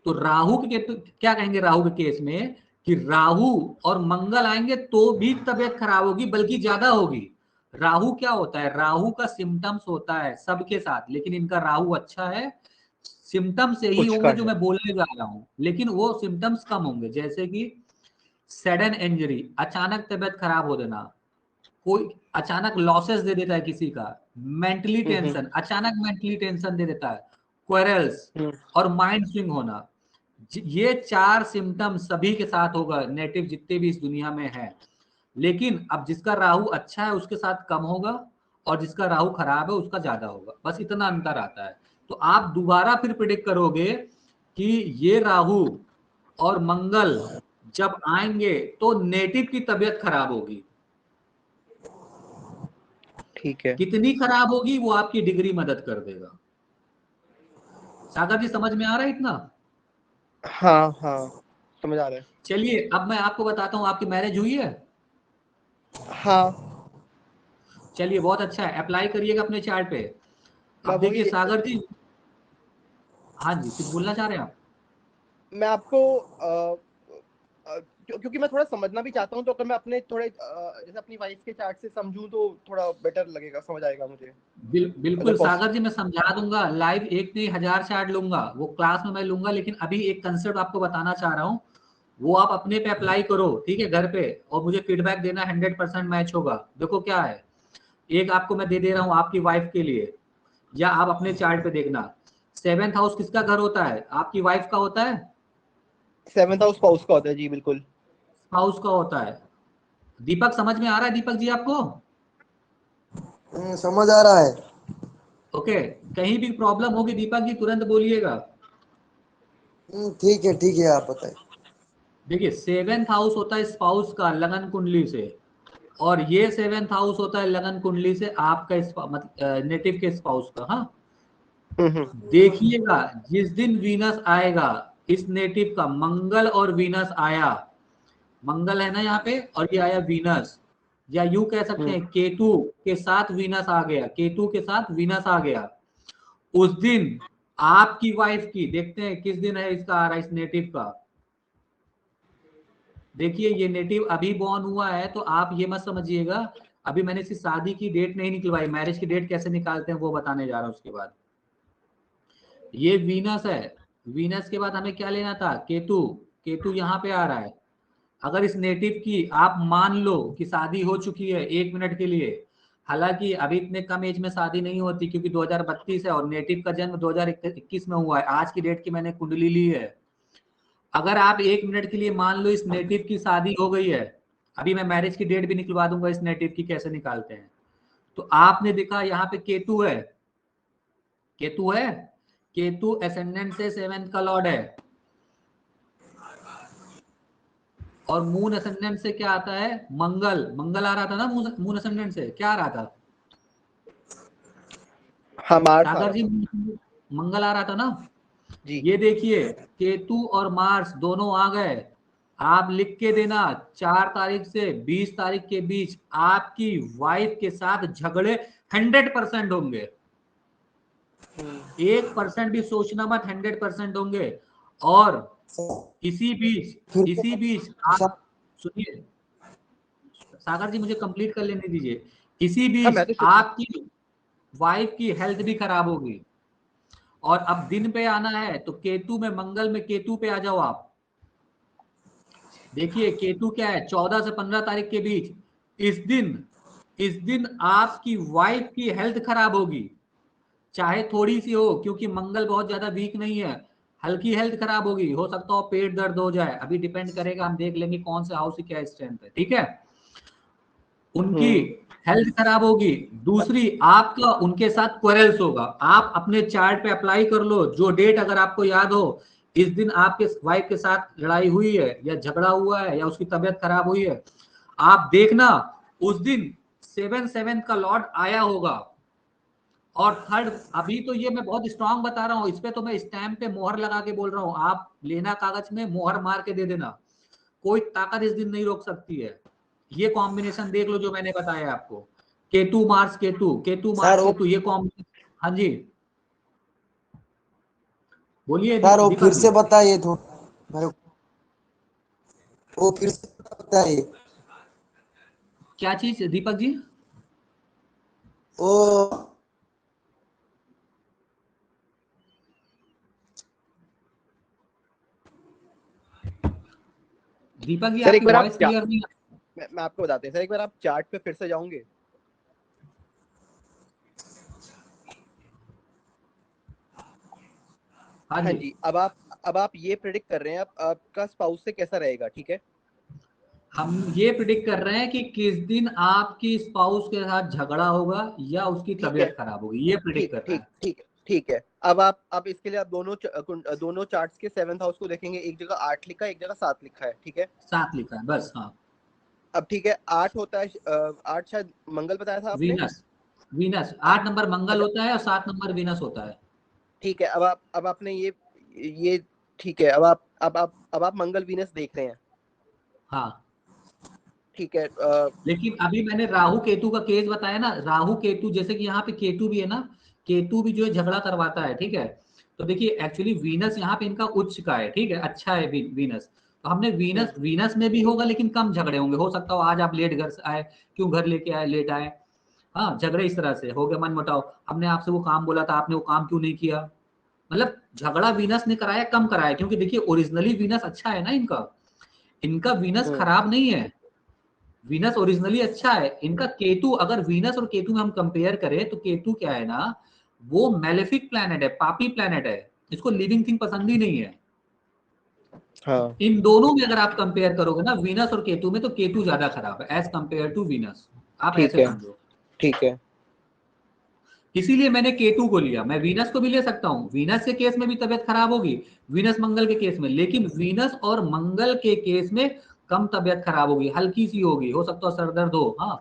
S1: तो राहु के केतु क्या कहेंगे? राहु के केस में कि राहु और मंगल आएंगे तो भी तबियत खराब होगी, बल्कि ज्यादा होगी। राहु क्या होता है? राहु का सिम्टम्स होता है सबके साथ, लेकिन इनका राहु अच्छा है। सिम्टम्स से ही
S2: उच्च का
S1: होंगे जो
S2: है।
S1: मैं बोलने जा रहा हूं, लेकिन वो सिम्टम्स कम होंगे, जैसे कि सडन इंजरी, अचानक तबियत खराब हो देना, कोई अचानक लॉसेस दे देता है किसी का, मेंटली
S2: हम्म।
S1: टेंशन, अचानक मेंटली टेंशन दे देता है, क्वेरल्स
S2: हम्म।
S1: और माइंड स्विंग होना। ये 4 सिम्टम सभी के साथ होगा, नेटिव जितने भी इस दुनिया में है। लेकिन अब जिसका राहु अच्छा है उसके साथ कम होगा, और जिसका राहु खराब है उसका ज्यादा होगा। बस इतना अंतर आता है। तो आप दोबारा फिर प्रिडिक्ट करोगे कि ये राहु और मंगल जब आएंगे तो नेटिव की तबीयत खराब होगी।
S2: ठीक है।
S1: कितनी खराब होगी वो आपकी डिग्री मदद कर देगा। सागर जी, समझ में आ रहा है इतना?
S2: हाँ हाँ, समझ आ रहा है।
S1: चलिए, अब मैं आपको बताता हूं, आपकी मैरिज हुई है?
S2: हाँ,
S1: चलिए, बहुत अच्छा है, अप्लाई करिएगा अपने चार्ट पे।
S2: मैं
S1: अब
S2: वही
S1: देखिए सागर जी, हाँ जी, कुछ बोलना चाह रहे हैं आप?
S2: मैं आपको क्योंकि मैं थोड़ा समझना भी चाहता हूँ, तो अगर मैं अपने थोड़े जैसे अपनी वाइफ के चार्ट से समझूं तो थोड़ा बेटर लगेगा, समझ आएगा मुझे, अगर
S1: बिल्कुल सागर जी, मैं समझा दूंगा लाइव। एक नहीं, 1000 चार्ट लूंगा, वो क्लास में मैं लूंगा। लेकिन अभी एक कंसेप्ट आपको बताना चाह रहा हूँ, वो आप अपने पे अप्लाई करो, ठीक है, घर पे, और मुझे फीडबैक देना। 100% मैच होगा। देखो क्या है, एक आपको मैं दे दे रहा हूँ आपकी वाइफ के लिए, या आप अपने चार्ट पे देखना। 7th हाउस किसका घर होता है? आपकी वाइफ का होता है,
S2: 7th हाउस स्पाउस का होता है जी, बिल्कुल
S1: स्पाउस का होता है। दीपक समझ में आ रहा है दीपक जी आपको?
S3: समझ आ रहा है।
S1: ओके, कहीं भी प्रॉब्लम होगी दीपक जी तुरंत बोलिएगा।
S3: ठीक है, आप बताइए।
S1: देखिए 7th हाउस होता है स्पाउस का लगन कुंडली से, और ये 7th हाउस होता है लगन कुंडली से आपका नेटिव के स्पाउस का। हाँ, देखिएगा जिस दिन वीनस आएगा इस नेटिव का, मंगल और वीनस आया, मंगल है ना यहाँ पे और ये आया वीनस, या यूं कह सकते हैं केतु के साथ वीनस आ गया, केतु के साथ वीनस आ गया, उस दिन आपकी वाइफ की, देखते हैं किस दिन है इसका आ रहा है इस नेटिव का। देखिए ये नेटिव अभी बॉर्न हुआ है, तो आप ये मत समझिएगा, अभी मैंने इसकी शादी की डेट नहीं निकलवाई, मैरिज की डेट कैसे निकालते हैं वो बताने जा रहा हूं उसके बाद। ये वीनस है, वीनस के बाद हमें क्या लेना था? केतु, केतु यहाँ पे आ रहा है। अगर इस नेटिव की आप मान लो कि शादी हो चुकी है 1 मिनट के लिए, हालांकि अभी इतने कम एज में शादी नहीं होती क्योंकि 2032 है और नेटिव का जन्म 2021 में हुआ है, आज की डेट की मैंने कुंडली ली है। अगर आप 1 मिनट के लिए मान लो इस नेटिव की शादी हो गई है, अभी मैं मैरिज की डेट भी निकलवा दूंगा इस नेटिव की, कैसे निकालते हैं। तो आपने देखा यहाँ पे केतु है, केतु है, केतु एसेंडेंट से 7th का लॉर्ड है, और मून असेंडेंट से क्या आता है? मंगल, मंगल आ रहा था ना मून असेंडेंट से, क्या आ रहा था?
S2: हाँ, मार्स आ
S1: सागर
S2: रहा
S1: जी,
S2: था
S1: मंगल आ रहा था ना।
S2: जी।
S1: ये देखिए केतु और मार्स दोनों आ गए। आप लिख के देना 4 तारीख से 20 तारीख के बीच आपकी वाइफ के साथ झगड़े 100% होंगे। 1% भी सोचना मत, 100% होंगे। और इसी
S3: फिर
S1: बीच, इसी बीच आप सुनिए, सागर जी मुझे कंप्लीट कर लेने दीजिए। इसी
S2: हाँ, मैं
S1: बीच
S2: तो चुप हूँ।
S1: आपकी वाइफ की हेल्थ भी खराब होगी। और अब दिन पे आना है तो केतु में, मंगल में केतु पे आ जाओ आप। देखिए केतु क्या है, 14 से 15 तारीख के बीच, इस दिन आपकी वाइफ की हेल्थ खराब होगी, चाहे थोड़ी सी हो, क्योंकि मंगल बहुत ज्यादा वीक नहीं है, हल्की हेल्थ खराब होगी, हो सकता हो पेट दर्द हो जाए, अभी डिपेंड करेगा, हम देख लेंगे कौन से हाउस की क्या स्ट्रेंथ है, ठीक है। उनकी हेल्थ खराब होगी। दूसरी, आपका उनके साथ क्वेरल्स होगा। आप अपने चार्ट पे अप्लाई कर लो, जो डेट अगर आपको याद हो, इस दिन आपके वाइफ के साथ लड़ाई हुई है या झगड़ा हुआ है या उसकी तबीयत खराब हुई है, आप देखना उस दिन 7 का लॉर्ड आया होगा। और थर्ड, अभी तो ये मैं बहुत स्ट्रांग बता रहा हूँ, इस पे तो मैं स्टैम्प पे मोहर लगा के बोल रहा हूँ, आप लेना कागज में मोहर मार के दे देना, कोई ताकत इस दिन नहीं रोक सकती है। ये कॉम्बिनेशन देख लो जो मैंने बताया आपको, Ketu Mars Ketu, Ketu
S3: sir
S1: Mars
S3: वो
S1: केतु, ये कॉम्बिनेशन। हाँ जी बोलिए
S3: सर वो फिर
S1: दीपक जी।
S3: से बताइए तो मेरे को, वो फिर से बताइए।
S1: क्या चीज दीपक जी?
S3: वो
S1: दीपक जी
S2: सर एक
S1: आपकी
S2: बार आप
S1: वॉइस क्लियर नहीं है।
S2: मैं आपको बताते हैं सर, एक बार आप चार्ट पे फिर से जाओगे।
S1: हाँ
S2: हाँ
S1: जी,
S2: जी, अब आप ये प्रेडिक्ट कर रहे हैं आपका स्पाउस से कैसा रहेगा, ठीक है।
S1: हम ये प्रिडिक्ट कर रहे हैं कि किस दिन आपकी स्पाउस के साथ झगड़ा होगा या उसकी
S2: ठीक है,
S1: तबीयत खराब होगी, ये प्रिडिक्ट
S2: ठीक
S1: कर रहे
S2: ठीक
S1: हैं।
S2: ठीक ठीक है। अब इसके लिए आप दोनों चार्ट्स के 7th हाउस को देखेंगे, एक जगह 8 लिखा है, एक जगह 7 लिखा है, ठीक है।
S1: 7 लिखा है बस, हाँ।
S2: अब ठीक है, 8 होता है, 8 शायद मंगल बताया था आपने।
S1: वीनस, वीनस
S2: हाँ,
S1: 8 नंबर मंगल
S2: अच्छा
S1: होता है और 7 नंबर वीनस होता है।
S2: ठीक है। अब आपने ये ठीक है। अब आप मंगल वीनस देख रहे हैं,
S1: हाँ,
S2: ठीक है।
S1: लेकिन अभी मैंने राहु केतु का केस बताया ना, राहु केतु, जैसे कि यहाँ पे केतु भी है ना, केतु भी जो है झगड़ा करवाता है, ठीक है। तो देखिए एक्चुअली वीनस यहाँ पे इनका उच्च का है, ठीक है, अच्छा है वीनस। तो हमने वीनस, वीनस में भी होगा लेकिन कम झगड़े होंगे, हो सकता हो आज आप लेट घर से आए, क्यों घर लेके आए, लेट आए, हाँ, झगड़े इस तरह से हो गए, मन मुटाव, हमने आपसे वो काम बोला था, आपने वो काम क्यों नहीं किया, मतलब झगड़ा वीनस ने कराया, कम कराया, क्योंकि देखिए ओरिजिनली वीनस अच्छा है ना इनका, इनका वीनस खराब नहीं है, वीनस ओरिजिनली अच्छा है इनका। केतु, अगर वीनस और केतु में हम कंपेयर करें तो केतु क्या है ना, वो मेलेफिक प्लैनेट है, पापी प्लैनेट है, इसको लिविंग थिंग पसंद ही नहीं है।
S2: हाँ
S1: इन दोनों में अगर आप कंपेयर करोगे ना, वीनस और केतु में, तो केतु ज्यादा खराब है एज कंपेयर टू वीनस। आप
S2: ठीक
S1: ऐसे
S2: है,
S1: समझो।
S2: ठीक है।
S1: इसीलिए मैंने केतु को लिया। मैं वीनस को भी ले सकता हूँ, वीनस के केस में भी तबियत खराब होगी, वीनस मंगल के केस में, लेकिन वीनस और मंगल के केस में कम तबियत खराब होगी, हल्की सी होगी, हो सकता है सर दर्द हो। हाँ,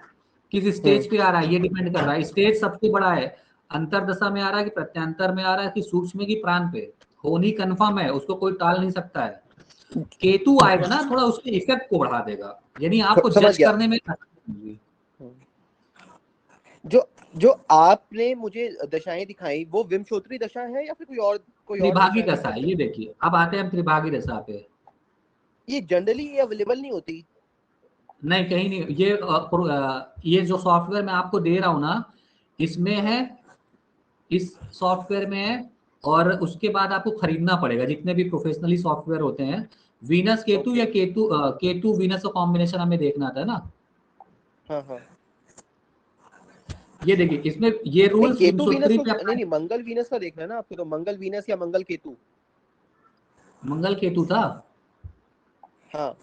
S1: किस स्टेज पे आ रहा है ये डिपेंड कर रहा है, स्टेज सबसे बड़ा है, अंतरदशा में आ रहा है कि प्रत्यांतर में आ रहा है कि सूक्ष्म की प्राण पे, होनी कंफर्म है, उसको कोई टाल नहीं सकता है। केतु आएगा ना, थोड़ा उसके इफेक्ट को बढ़ा देगा, यानी आपको
S2: समझ
S1: जज
S2: गया।
S1: करने में।
S2: जो जो आपने मुझे दशाएं दिखाई वो विमशोत्री दशा है या फिर कोई और
S1: त्रिभागी
S2: दशा है?
S1: दशा है ये, देखिए अब आते हैं हम त्रिभागी दशा पे।
S2: ये जनरली अवेलेबल नहीं होती।
S1: नहीं, कहीं नहीं, ये जो सॉफ्टवेयर मैं आपको दे रहा हूँ ना, इसमें है, इस सॉफ्टवेयर में है, और उसके बाद आपको खरीदना पड़ेगा, जितने भी प्रोफेशनली सॉफ्टवेयर होते हैं। वीनस केतु या केतु वीनस का कॉम्बिनेशन हमें देखना था ना।
S2: हाँ हाँ।
S1: ये देखिए, इसमें ये
S2: नहीं,
S1: रूल्स
S2: केतु वीनस
S1: विमसूत्री
S2: को
S1: पे
S2: नहीं,
S1: apply-
S2: नहीं, मंगल वीनस का देखना है ना आपको, तो मंगल वीनस या मंगल केतु।
S1: मंगल केतु था।
S2: हाँ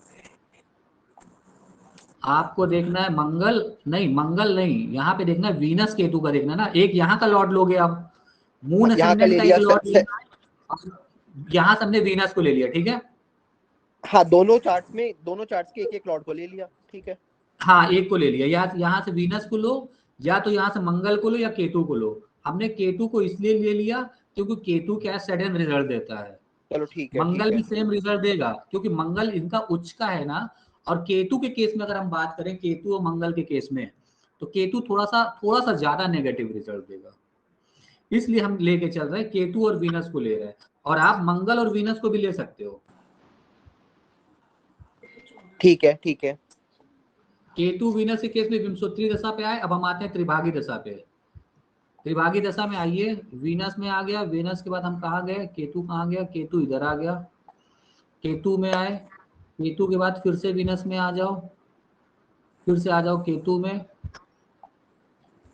S1: आपको देखना है मंगल, नहीं मंगल नहीं, यहाँ पे देखना है वीनस केतु का देखना है ना। एक यहाँ का लॉर्ड लोगे आप, मून
S2: यहाँ का
S1: असेंडेंट
S2: ले
S1: का एक
S2: लिया
S1: लॉर्ड लेना है, यहाँ से हमने वीनस को ले लिया, ठीक है।
S2: हाँ, दोनों चार्ट्स के एक एक लॉर्ड को ले लिया, ठीक है।
S1: हाँ, एक को ले लिया, यहाँ से वीनस को लो, या तो यहाँ से मंगल को लो या केतु को लो। हमने केतु को इसलिए ले लिया क्योंकि केतु क्या सडन रिजल्ट देता है,
S2: चलो ठीक है, ठीक
S1: मंगल
S2: है।
S1: भी सेम रिजल्ट देगा क्योंकि मंगल इनका उच्च का है ना। और केतु के केस में अगर हम बात करें, केतु और मंगल के केस में, तो केतु थोड़ा सा ज्यादा नेगेटिव रिजल्ट देगा, इसलिए हम लेके चल रहे हैं, केतु और वीनस को ले रहे हैं। और आप मंगल और वीनस को भी ले सकते हो।
S2: ठीक है, ठीक है।
S1: केतु वीनस के केस में विंशोत्तरी दशा पे आए, अब हम आते हैं त्रिभागी दशा पे। त्रिभागी दशा में आइए, वीनस में आ गया, वीनस के बाद हम कहाँ गए, केतु कहाँ गया, केतु इधर आ गया, केतु में आए, केतु के बाद फिर से वीनस में आ जाओ, फिर से आ जाओ केतु में।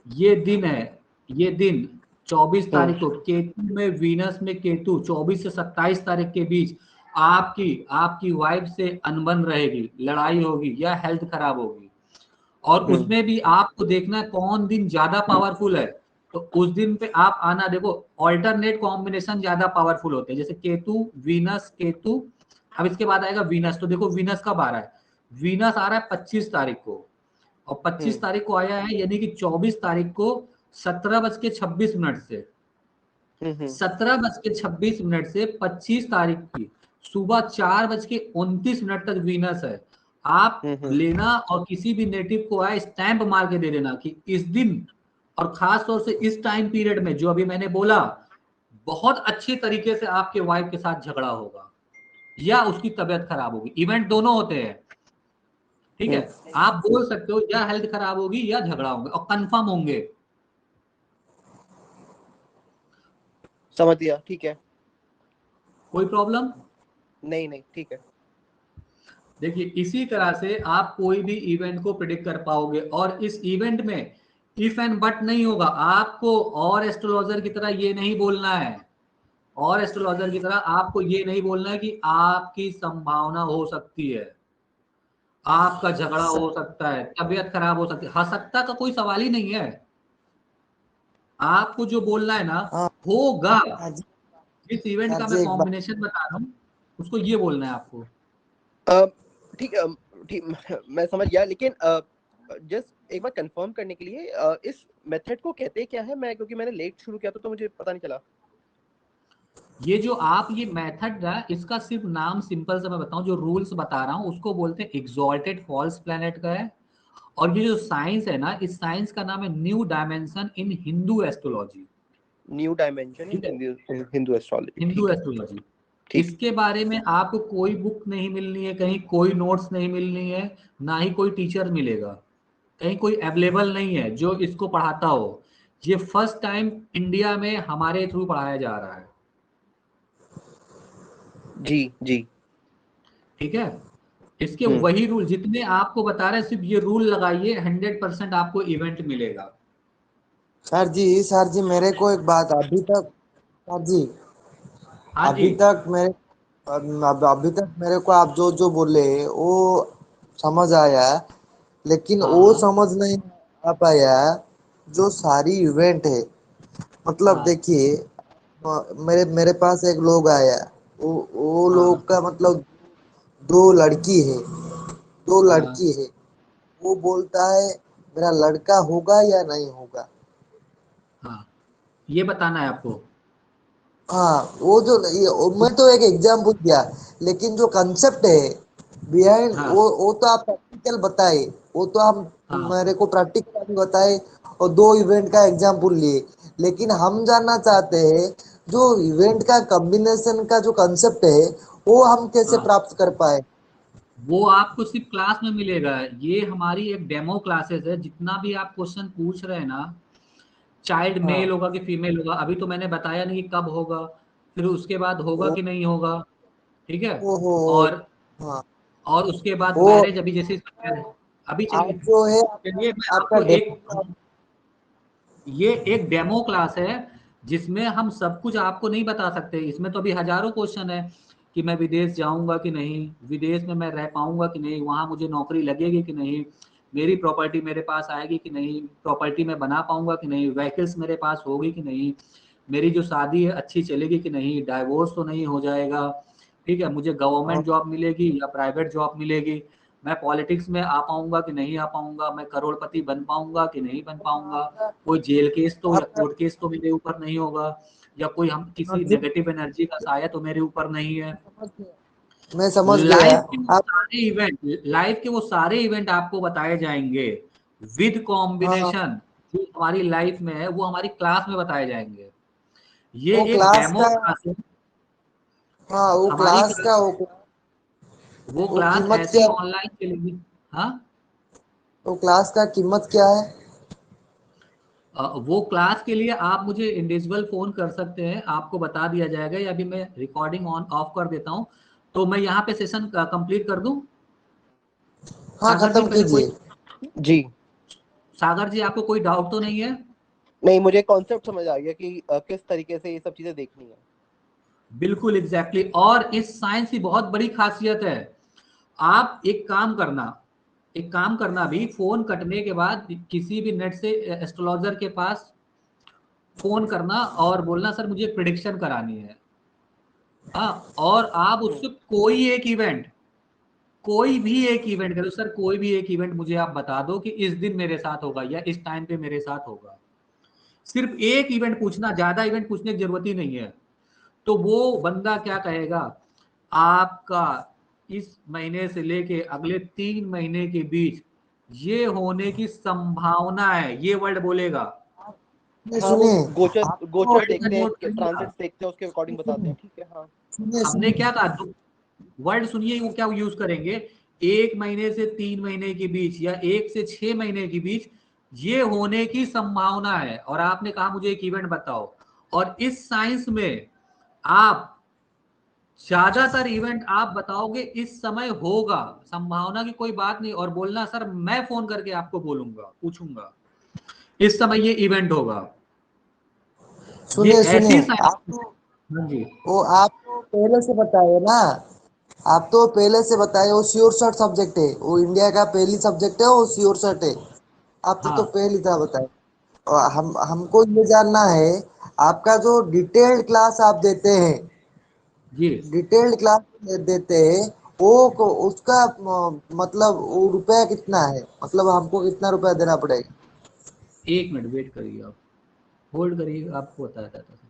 S1: ये दिन है, ये दिन 24 तारीख को केतु में, वीनस में केतु, 24 से 27 तारीख के बीच आपकी आपकी वाइफ से अनबन रहेगी, लड़ाई होगी या हेल्थ खराब होगी। और उसमें भी आपको देखना है कौन दिन ज्यादा पावरफुल है, तो उस दिन पे आप आना। देखो, ऑल्टरनेट कॉम्बिनेशन ज्यादा पावरफुल होते हैं, जैसे केतु वीनस केतु। अब इसके बाद आएगा वीनस, तो देखो वीनस कब आ रहा है, वीनस आ रहा है 25 तारीख को, और 25 तारीख को आया है, यानी कि 24 तारीख को 17:26 से 17:26 से 25 तारीख की सुबह 4:29 तक वीनस है। आप लेना और किसी भी नेटिव को आए स्टैंप मार के दे देना कि इस दिन, और खास तौर से इस टाइम पीरियड में जो अभी मैंने बोला, बहुत अच्छी तरीके से आपके वाइफ के साथ झगड़ा होगा या उसकी तबीयत खराब होगी। इवेंट दोनों होते हैं, ठीक है। आप बोल सकते हो या हेल्थ खराब होगी या झगड़ा होंगे, और कंफर्म होंगे।
S2: समझ दिया, ठीक है।
S1: कोई प्रॉब्लम
S2: नहीं नहीं, ठीक है।
S1: देखिए, इसी तरह से आप कोई भी इवेंट को प्रिडिक्ट कर पाओगे, और इस इवेंट में इफ एंड बट नहीं होगा। आपको और एस्ट्रोलॉजर की तरह ये नहीं बोलना है, और एस्ट्रोलॉजर की तरह आपको ये नहीं बोलना है कि आपकी संभावना हो सकती है, आपका झगड़ा हो सकता है, तबीयत खराब हो सकती है, हो सकता का कोई सवाल ही नहीं है। आपको जो बोलना है ना,
S3: हाँ
S1: होगा।
S3: हाँ जी,
S1: जिस इवेंट
S3: हाँ
S1: का
S3: जी
S1: मैं
S3: एक बात।
S1: कॉम्बिनेशन बता रहा हूँ, उसको ये बोलना है आपको।
S2: ठीक ठीक, मैं समझ गया, लेकिन जस्ट एक बार कंफर्म करने के लिए, इस मेथड को कहते क्या है? मैं क्योंकि मैंने लेट शुरू किया तो मुझे पता नहीं चला।
S1: ये जो आप ये मेथड है, इसका सिर्फ नाम सिंपल से मैं बताऊं, जो रूल्स बता रहा हूं उसको बोलते हैं एग्जॉल्टेड फॉल्स प्लैनेट का है। और ये जो साइंस है ना, इस साइंस का नाम है new dimension in Hindu astrology.
S2: New dimension in
S1: ठीक है,
S2: हिंदू एस्ट्रोलॉजी,
S1: हिंदू
S2: ठीक है।
S1: एस्ट्रोलॉजी।
S2: ठीक।
S1: इसके बारे में आपको कोई बुक नहीं मिलनी है, कहीं कोई नोट्स नहीं मिलनी है, ना ही कोई टीचर मिलेगा, कहीं कोई अवेलेबल नहीं है जो इसको पढ़ाता हो। ये फर्स्ट टाइम इंडिया में हमारे थ्रू पढ़ाया जा रहा है,
S2: जी जी।
S1: ठीक है। इसके वही रूल जितने आपको बता रहे हैं, सिर्फ ये रूल लगाइए, 100% आपको इवेंट मिलेगा।
S3: सर जी मेरे को एक बात अभी तक, सर जी
S1: हाँ जी।
S3: अभी तक मेरे अभी तक मेरे को आप जो जो बोले वो समझ आया, लेकिन
S1: हाँ
S3: वो
S1: हाँ
S3: समझ नहीं आ पाया जो सारी इवेंट है। मतलब
S1: हाँ
S3: देखिए, मेरे मेरे पास एक लोग आया, वो
S1: हाँ
S3: लोग का मतलब दो लड़की है, दो
S1: हाँ
S3: लड़की है। वो बोलता है मेरा लड़का होगा या नहीं होगा।
S1: हाँ, ये बताना है आपको।
S3: हाँ, वो जो मैं तो एक एग्जाम्पल दिया, लेकिन जो कंसेप्ट है बिहाइंड
S1: हाँ
S3: वो तो आप प्रैक्टिकल बताए, वो तो हम
S1: हाँ
S3: मेरे को प्रैक्टिकल बताए और दो इवेंट का एग्जाम्पल लिए। लेकिन हम जानना चाहते हैं जो इवेंट का कॉम्बिनेशन का जो कंसेप्ट है वो हम कैसे
S1: हाँ,
S3: प्राप्त कर पाए।
S1: वो आपको सिर्फ क्लास में मिलेगा। ये हमारी एक डेमो क्लासेस है। जितना भी आप क्वेश्चन पूछ रहे हैं ना, चाइल्ड मेल
S3: हाँ।
S1: होगा कि फीमेल होगा, अभी तो मैंने बताया नहीं कि कब होगा, फिर उसके बाद होगा
S3: ओ,
S1: कि नहीं होगा। ठीक है।
S3: ओ हो।
S1: और
S3: हाँ।
S1: और उसके बाद
S3: वो
S1: मैरिज, अभी जैसे अभी
S3: आज
S1: चलिए,
S3: जो है
S1: चलिए मैं
S3: आपका
S1: आपको
S3: डेमो
S1: एक, ये एक डेमो क्लास है जिसमें हम सब कुछ आपको नहीं बता सकते। इसमें तो अभी हजारों क्वेश्चन है कि मैं विदेश जाऊंगा कि नहीं, विदेश में मैं रह पाऊंगा कि नहीं, वहां मुझे नौकरी लगेगी कि नहीं, मेरी प्रॉपर्टी मेरे पास आएगी कि नहीं, प्रॉपर्टी में बना पाऊंगा कि नहीं, व्हीकल्स मेरे पास होगी कि नहीं, मेरी जो शादी है अच्छी चलेगी कि नहीं, डाइवोर्स तो नहीं हो जाएगा। ठीक है, मुझे गवर्नमेंट जॉब मिलेगी या प्राइवेट जॉब मिलेगी, मैं पॉलिटिक्स में आ पाऊंगा कि नहीं आ पाऊंगा, मैं करोड़पति बन पाऊंगा कि नहीं बन पाऊंगा, कोई जेल केस तो या
S3: आपका
S1: कोर्ट केस तो मेरे ऊपर नहीं होगा, या कोई हम किसी
S3: अर्जुन,
S1: नेगेटिव एनर्जी का साया तो मेरे ऊपर नहीं है।
S3: मैं समझ गया।
S1: लाइफ के वो
S3: आप
S1: सारे इवेंट, लाइफ के वो सारे इवेंट आपको बताए जाएंगे विद
S3: हाँ,
S1: कॉम्बिनेशन। जो हमारी लाइफ में है वो हमारी क्लास में बताए जाएंगे। ये
S3: वो
S1: एक
S3: क्लास
S1: डेमो
S3: का,
S1: क्लास है।
S3: हाँ वो
S1: हमारी
S3: क्लास
S1: क्लास,
S3: का
S1: वो
S3: वो
S1: क्लास
S3: कीमत
S1: ऐसी
S3: क्या,
S1: ऑनलाइन चलेगी। हाँ,
S3: वो क्लास का कीमत क्या है।
S1: वो क्लास के लिए आप मुझे इंडिविजुअल फोन कर सकते हैं, आपको बता दिया जाएगा, या अभी मैं रिकॉर्डिंग ऑन ऑफ कर देता हूँ, तो मैं यहाँ पे सेशन कंप्लीट कर दूं।
S3: हाँ
S1: सागर जी
S3: खत्म
S1: पहले कोई,
S3: कीजिए।
S2: जी।
S1: सागर जी आपको कोई डाउट तो नहीं है?
S2: नहीं, मुझे कॉन्सेप्ट समझ आ गया कि किस तरीके से ये सब चीजें देखनी है।
S1: बिल्कुल एग्जैक्टली exactly। और इस साइंस की बहुत बड़ी खासियत है। आप एक काम करना, एक काम करना, भी फोन कटने के बाद किसी भी नेट से एस्ट्रोलॉजर के पास फोन करना और बोलना सर मुझे प्रिडिक्शन करानी है। हाँ, और आप उससे कोई एक इवेंट, कोई भी एक इवेंट करो सर, कोई भी एक इवेंट मुझे आप बता दो कि इस दिन मेरे साथ होगा या इस टाइम पे मेरे साथ होगा। सिर्फ एक इवेंट पूछना, ज्यादा इवेंट पूछने की जरूरत ही नहीं है। तो वो बंदा क्या कहेगा, आपका इस महीने से लेके अगले 3 महीने के बीच ये होने की संभावना है, ये वर्ड बोलेगा।
S3: नहीं,
S2: हाँ, वो
S3: सुनिए।
S2: गोचर
S3: आप तो
S2: गोचर
S1: ऐसा
S2: देखते हैं,
S1: नोट करिएगा।
S2: ट्रांजिट्स देखते हैं, उसके अकॉर्डिंग बताते
S3: सुनिए
S2: हैं। ठीक है, हाँ।
S3: सुनिए
S1: हमने
S3: सुनिए।
S1: क्या कहा, वर्ड सुनिए, वो क्या यूज करेंगे, 1 महीने से 3 महीने के बीच या 1 से 6 महीने के बीच ये होने की संभावना है, और आपने कहा मुझे एक इवेंट बताओ। और इस साइंस में आप ज्यादातर इवेंट आप बताओगे इस समय होगा, संभावना की कोई बात नहीं, और बोलना सर मैं फोन करके आपको बोलूंगा, पूछूंगा इस समय ये इवेंट होगा। ये
S3: सुनिए सुनिए।
S1: ऐसी
S3: आप
S1: साइंस।
S3: तो
S1: हाँ जी।
S3: वो आप तो पहले से बताए ना, आप तो पहले से बताए वो श्योर शॉट सब्जेक्ट है, वो इंडिया का पहली सब्जेक्ट है, वो श्योर शॉट है। आप तो
S1: हाँ
S3: पहले था बताए। और हम हमको ये जानना है आपका जो डिटेल्ड क्लास आप देते हैं,
S1: जी।
S3: डिटेल्ड क्लास देते हैं उसका मतलब वो रुपया कितना है, मतलब हमको कितना रुपया देना पड़ेगा।
S1: 1 मिनट वेट करिए, आप होल्ड करिए, आपको बताया जाता है।